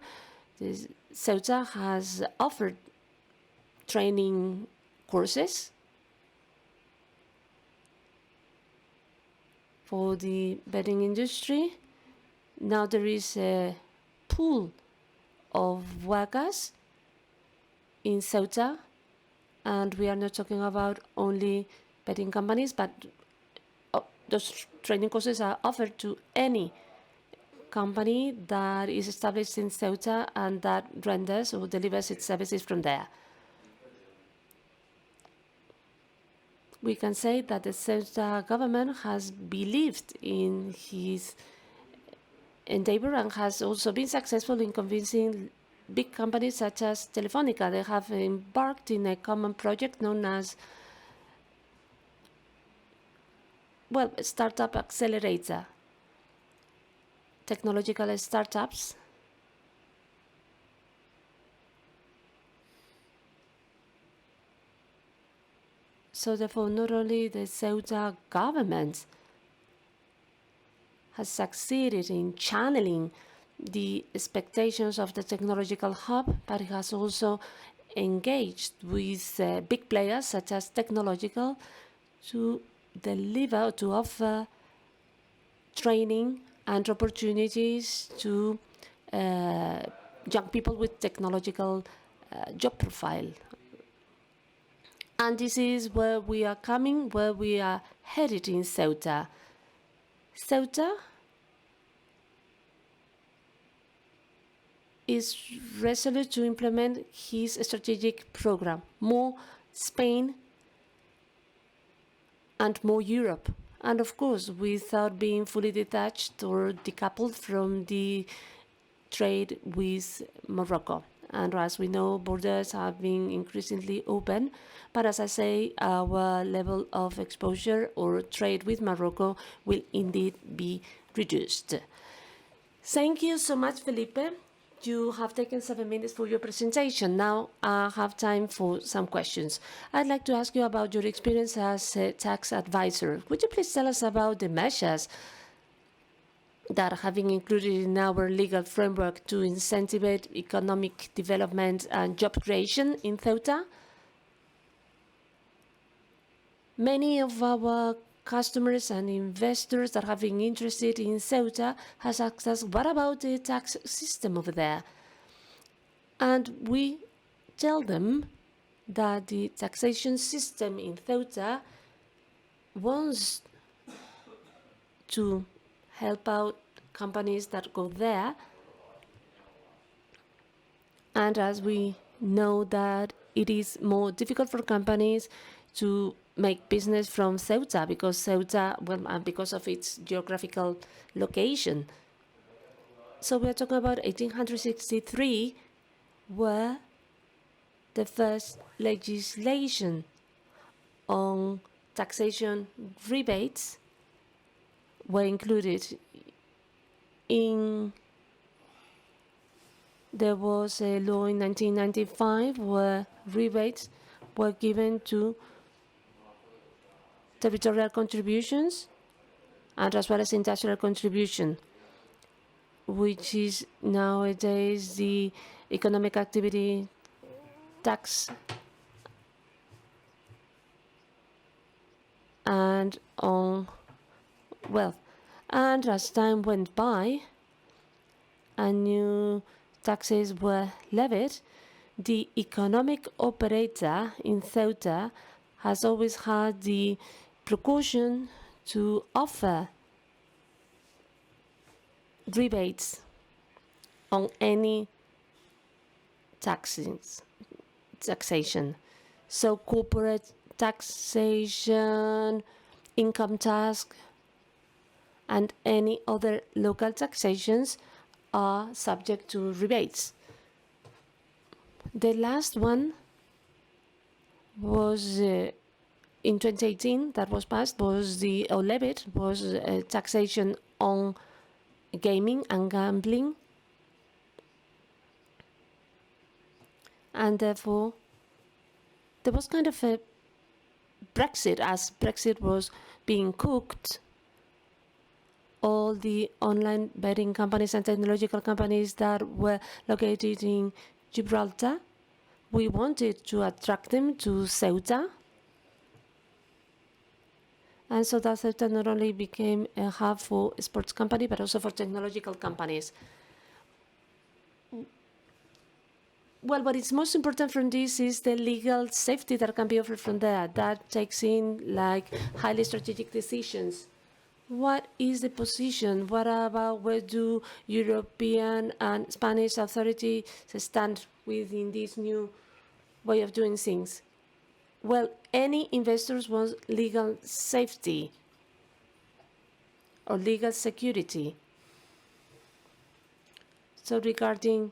Ceuta has offered training courses for the betting industry. Now there is a pool of workers in Ceuta, and we are not talking about only betting companies, but those training courses are offered to any company that is established in Ceuta and that renders or delivers its services from there. We can say that the Ceuta government has believed in his endeavor and has also been successful in convincing big companies such as Telefonica. They have embarked in a common project known as, well, Startup Accelerator. Technological startups so therefore not only the Ceuta government has succeeded in channeling the expectations of the technological hub, but it has also engaged with big players such as technological to deliver, to offer training and opportunities to young people with technological job profile. And this is where we are coming, where we are headed in Ceuta. Ceuta is resolute to implement his strategic program, more Spain and more Europe. And of course, without being fully detached or decoupled from the trade with Morocco. And as we know, borders have been increasingly open. But as I say, our level of exposure or trade with Morocco will indeed be reduced. Thank you so much, Felipe. You have taken 7 minutes for your presentation. Now I have time for some questions. I'd like to ask you about your experience as a tax advisor. Would you please tell us about the measures that have been included in our legal framework to incentivize economic development and job creation in Ceuta? Many of our customers and investors that have been interested in Ceuta has asked us, what about the tax system over there? And we tell them that the taxation system in Ceuta wants to help out companies that go there. And as we know that it is more difficult for companies to make business from Ceuta because Ceuta, well, because of its geographical location. So we're talking about 1863, where the first legislation on taxation rebates were included. There was a law in 1995 where rebates were given to territorial contributions and as well as industrial contribution, which is nowadays the economic activity tax and on wealth. And as time went by and new taxes were levied, the economic operator in Ceuta has always had the precaution to offer rebates on any taxation. So corporate taxation, income tax, and any other local taxations are subject to rebates. The last one was in 2018 that was passed, was the levied, was taxation on gaming and gambling. And therefore, there was kind of a Brexit. As Brexit was being cooked, all the online betting companies and technological companies that were located in Gibraltar, we wanted to attract them to Ceuta. And so that Ceuta not only became a hub for sports company, but also for technological companies. Well, what is most important from this is the legal safety that can be offered from there. That takes in like highly strategic decisions. What is the position? What about where do European and Spanish authorities stand within this new way of doing things? Well, any investors want legal safety or legal security. So regarding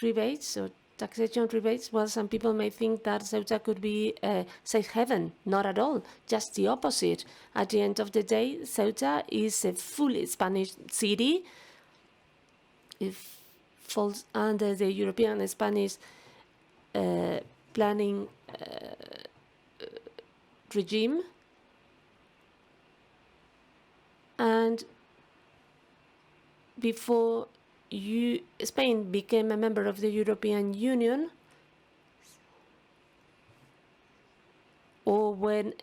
rebates or taxation rebates, well, some people may think that Ceuta could be a safe haven. Not at all, just the opposite. At the end of the day, Ceuta is a fully Spanish city. It falls under the European and Spanish planning regime. And before Spain became a member of the European Union, or when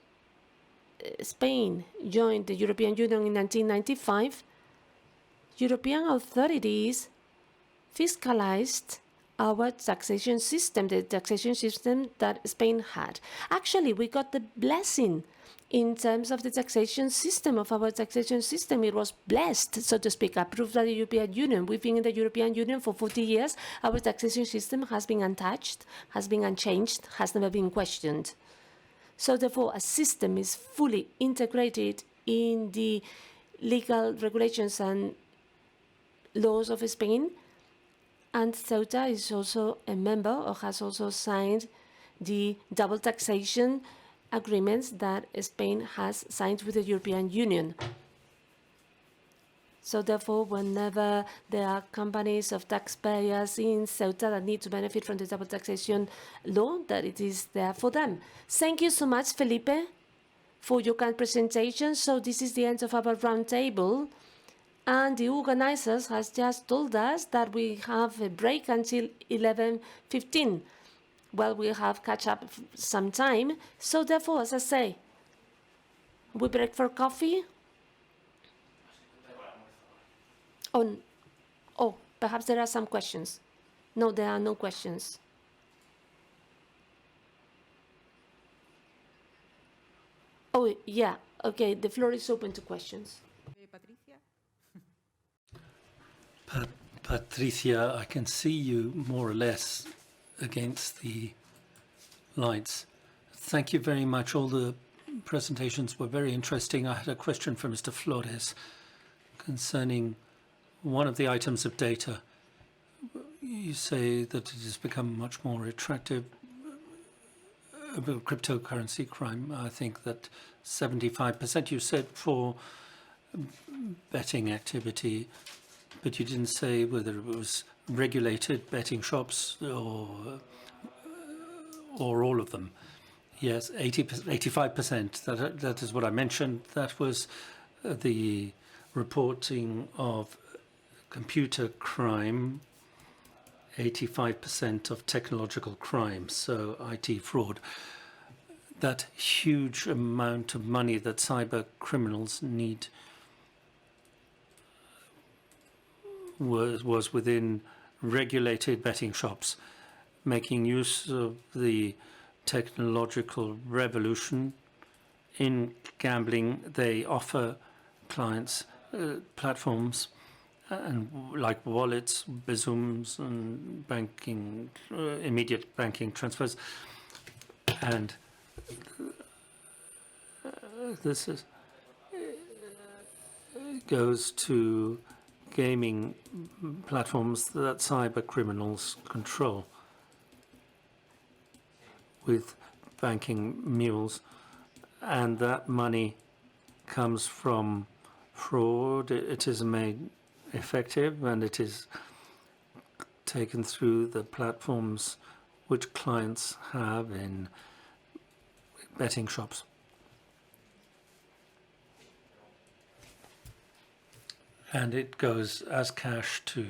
Spain joined the European Union in 1995, European authorities fiscalized our taxation system, the taxation system that Spain had. Actually, we got the blessing in terms of the taxation system, of our taxation system. It was blessed, so to speak, approved by the European Union. We've been in the European Union for 40 years. Our taxation system has been untouched, has been unchanged, has never been questioned. So therefore, a system is fully integrated in the legal regulations and laws of Spain. And Ceuta is also a member, or has also signed the double taxation agreements that Spain has signed with the European Union. So therefore, whenever there are companies of taxpayers in Ceuta that need to benefit from the double taxation law, that it is there for them. Thank you so much, Felipe, for your kind presentation. So this is the end of our roundtable. And the organizers has just told us that we have a break until 11:15. Well, we'll have catch up some time. So therefore, as I say, we break for coffee. Oh, perhaps there are some questions. No, there are no questions. Oh, yeah. Okay, the floor is open to questions.
Patricia, I can see you more or less against the lights. Thank you very much. All the presentations were very interesting. I had a question for Mr. Flores concerning one of the items of data. You say that it has become much more attractive about cryptocurrency crime. I think that 75% you said for betting activity, but you didn't say whether it was regulated betting shops or all of them. Yes, 85%. That is what I mentioned. That was the reporting of computer crime, 85% of technological crime, so IT fraud. That huge amount of money that cyber criminals need was within regulated betting shops, making use of the technological revolution in gambling. They offer clients platforms and like wallets, Bizums, and banking, immediate banking transfers, and this is goes to gaming platforms that cyber criminals control with banking mules, and that money comes from fraud. It is made effective and it is taken through the platforms which clients have in betting shops. And it goes as cash to,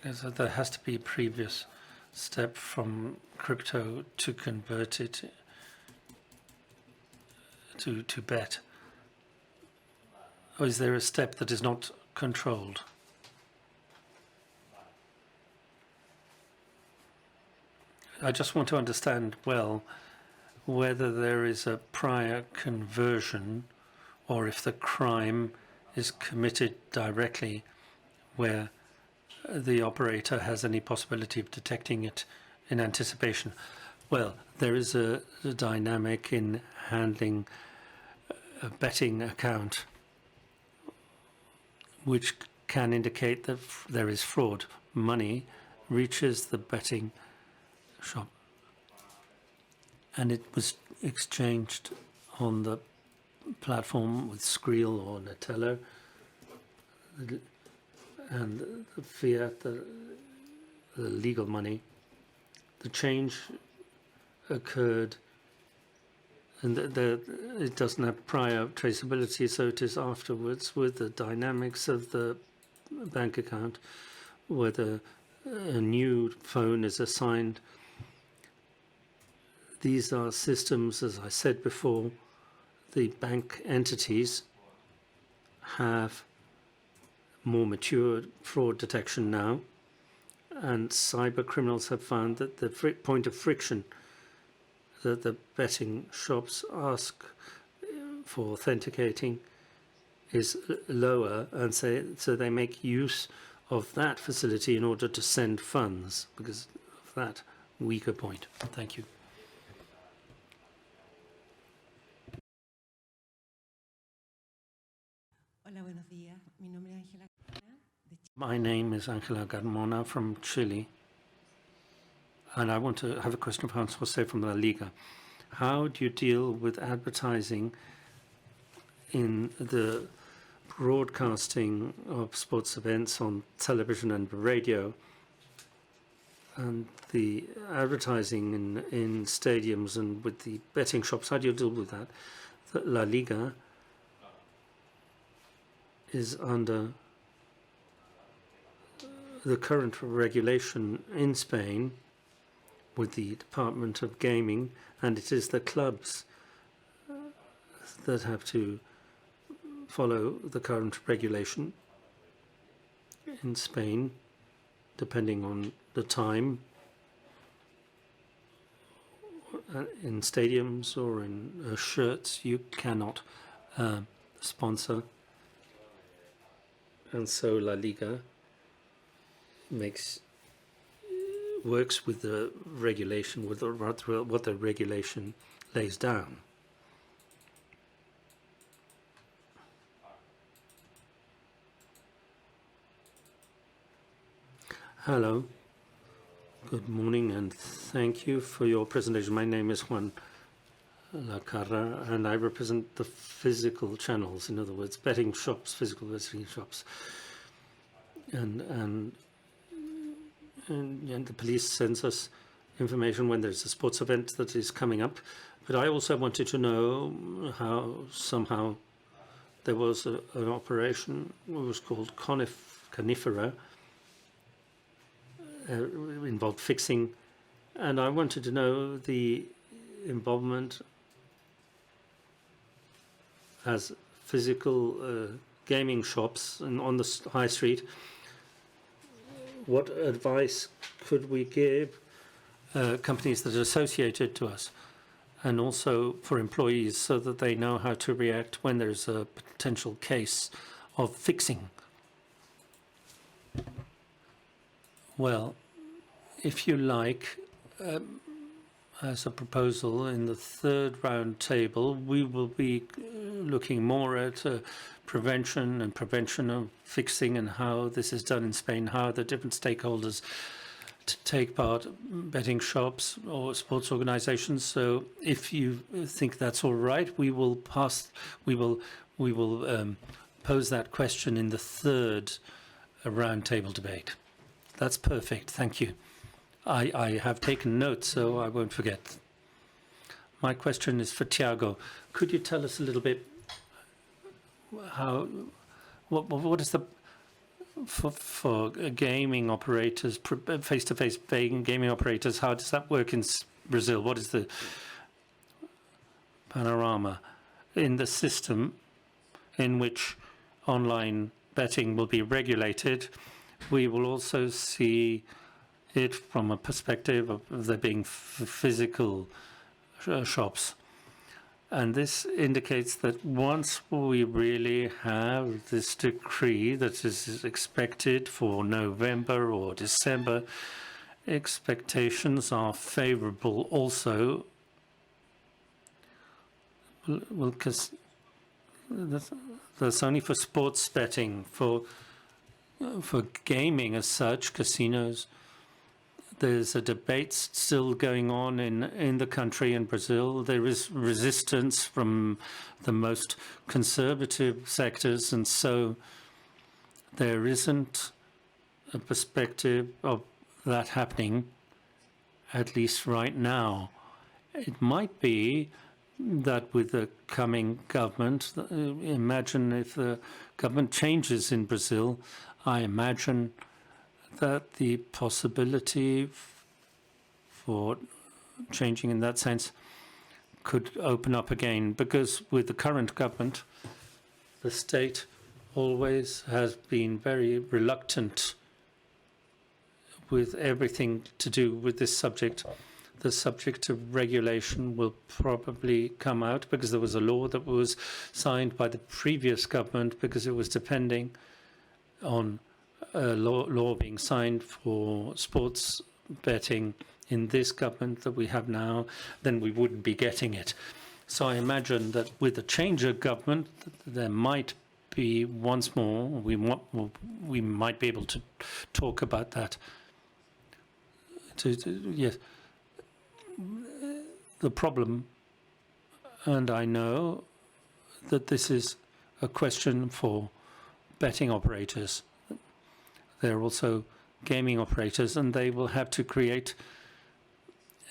there has to be a previous step from crypto to convert it to bet. Or is there a step that is not controlled? I just want to understand well whether there is a prior conversion or if the crime is committed directly where the operator has any possibility of detecting it in anticipation. Well, there is a dynamic in handling a betting account which can indicate that there is fraud. Money reaches the betting shop and it was exchanged on the platform with Skrill or Netello, and the fiat, the legal money, the change occurred, and it doesn't have prior traceability, so it is afterwards with the dynamics of the bank account, whether a new phone is assigned. These are systems, as I said before, the bank entities have more mature fraud detection now, and cyber criminals have found that the point of friction that the betting shops ask for authenticating is lower, and so they make use of that facility in order to send funds because of that weaker point. Thank you.
Hola, buenos días. Mi nombre es Ángela.
My name is Angela Carmona from Chile, and I want to have a question for Hans Jose from La Liga. How do you deal with advertising in the broadcasting of sports events on television and radio, and the advertising in stadiums and with the betting shops? How do you deal with that? La Liga is under the current regulation in Spain with the Department of Gaming, and it is the clubs that have to follow the current regulation in Spain, depending on the time, in stadiums or in shirts you cannot sponsor. And so La Liga works with the regulation, with what the regulation lays down. Hello, good morning, and thank you for your presentation. My name is Juan Lacarra, and I represent the physical channels, in other words, betting shops, physical betting shops. And the police sends us information when there's a sports event that is coming up. But I also wanted to know how somehow there was an operation, it was called Conifera, involved fixing, and I wanted to know the involvement as physical gaming shops and on the high street. What advice could we give companies that are associated to us, and also for employees, so that they know how to react when there's a potential case of fixing? Well, if you like, as a proposal in the third round table, we will be looking more at prevention of fixing and how this is done in Spain, how the different stakeholders take part, betting shops or sports organizations. So if you think that's all right, we will pose that question in the third round table debate. That's perfect. Thank you. I have taken notes, so I won't forget. My question is for Thiago. Could you tell us a little bit what is the for gaming operators, face-to-face gaming operators, how does that work in Brazil? What is the panorama in the system in which online betting will be regulated? We will also see it from a perspective of there being physical shops. And this indicates that once we really have this decree that is expected for November or December, expectations are favorable also. Well, because that's only for sports betting, for gaming as such, casinos. There's a debate still going on in the country, in Brazil. There is resistance from the most conservative sectors, and so there isn't a perspective of that happening, at least right now. It might be that with the coming government, imagine if the government changes in Brazil, I imagine that the possibility for changing in that sense could open up again, because with the current government, the state always has been very reluctant with everything to do with this subject. The subject of regulation will probably come out because there was a law that was signed by the previous government because it was depending on a law being signed for sports betting in this government that we have now, then we wouldn't be getting it. So I imagine that with a change of government, there might be once more, we might be able to talk about that. Yes. The problem, and I know that this is a question for betting operators. They're also gaming operators, and they will have to create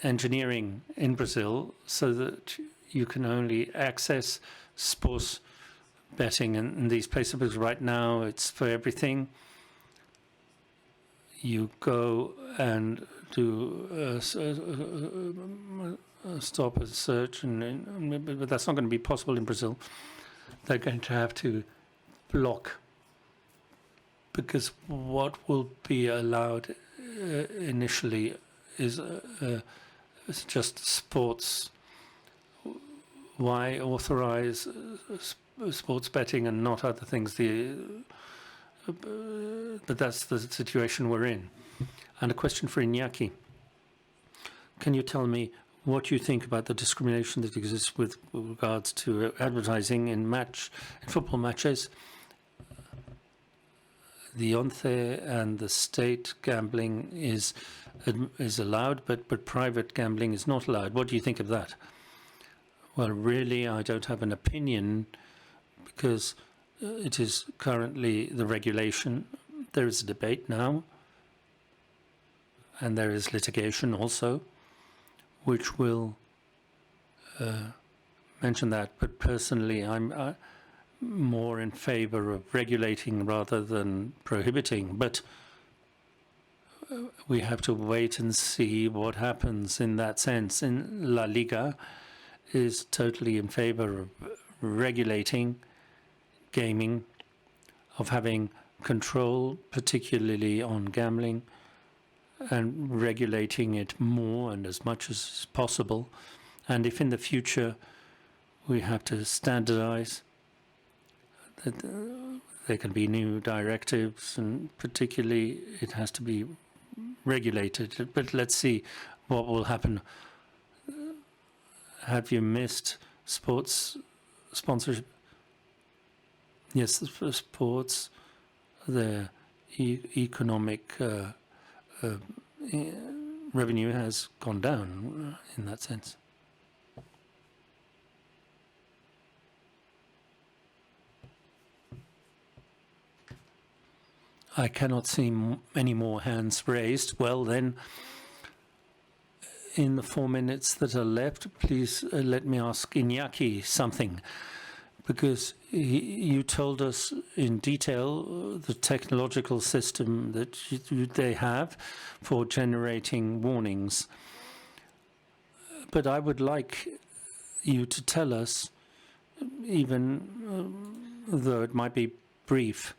engineering in Brazil so that you can only access sports betting in these places, because right now it's for everything. You go and do stop a search, but that's not going to be possible in Brazil. They're going to have to block, because what will be allowed initially is just sports. Why authorize sports betting and not other things? But that's the situation we're in. And a question for Iñaki. Can you tell me what you think about the discrimination that exists with regards to advertising in football matches? The ONCE and the state gambling is allowed, but private gambling is not allowed. What do you think of that? Well, really, I don't have an opinion, because it is currently the regulation. There is a debate now, and there is litigation also, which will mention that. But personally, I'm more in favor of regulating rather than prohibiting. But we have to wait and see what happens in that sense. In La Liga is totally in favor of regulating gaming, of having control, particularly on gambling, and regulating it more and as much as possible. And if in the future we have to standardize, that there can be new directives, and particularly it has to be regulated. But let's see what will happen. Have you missed sports sponsorship? Yes, for sports, the economic revenue has gone down in that sense. I cannot see any more hands raised. Well, then, in the 4 minutes that are left, please let me ask Iñaki something, because you told us in detail the technological system that they have for generating warnings. But I would like you to tell us, even though it might be brief,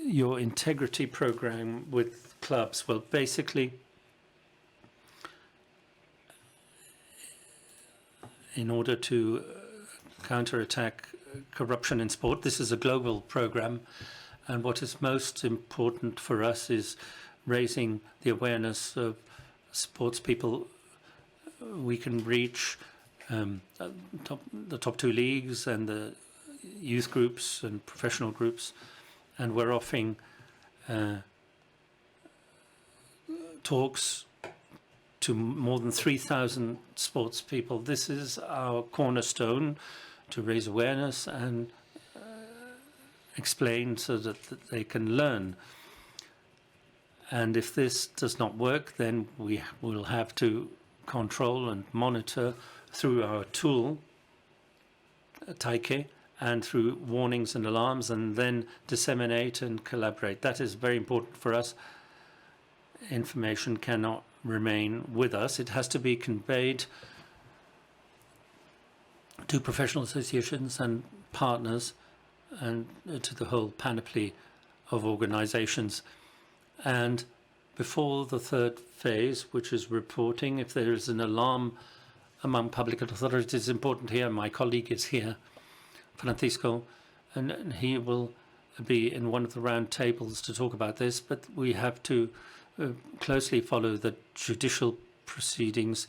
your integrity program with clubs. Well, basically, in order to counterattack corruption in sport. This is a global program, and what is most important for us is raising the awareness of sports people. We can reach the top two leagues and the youth groups and professional groups, and we're offering talks to more than 3,000 sports people. This is our cornerstone to raise awareness and explain so that they can learn. And if this does not work, then we will have to control and monitor through our tool, Taike, and through warnings and alarms, and then disseminate and collaborate. That is very important for us. Information cannot remain with us. It has to be conveyed to professional associations and partners and to the whole panoply of organizations. And before the third phase, which is reporting, if there is an alarm among public authorities, it's important here. My colleague is here, Francisco, and he will be in one of the round tables to talk about this, but we have to closely follow the judicial proceedings,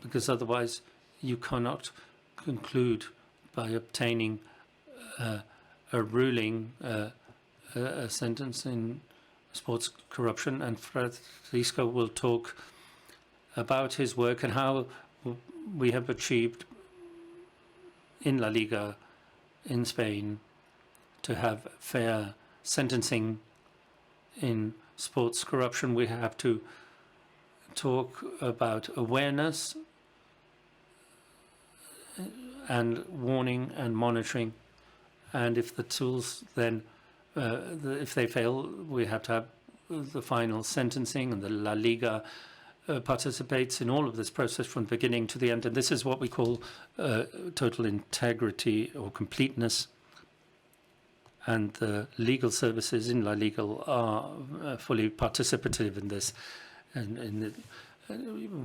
because otherwise you cannot conclude by obtaining a ruling, a sentence in sports corruption. And Francisco will talk about his work and how we have achieved in La Liga in Spain to have fair sentencing in sports corruption. We have to talk about awareness and warning and monitoring. And if the tools then, if they fail, we have to have the final sentencing, and the La Liga participates in all of this process from the beginning to the end. And this is what we call total integrity or completeness. And the legal services in La Liga are fully participative in this. And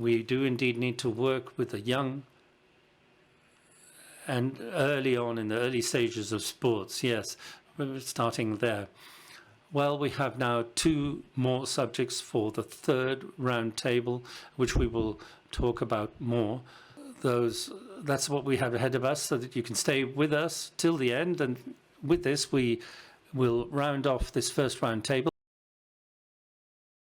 we do indeed need to work with the young and early on in the early stages of sports. Yes, we're starting there. Well, we have now 2 more subjects for the third round table, which we will talk about more. That's what we have ahead of us, so that you can stay with us till the end. And with this, we will round off this first round table.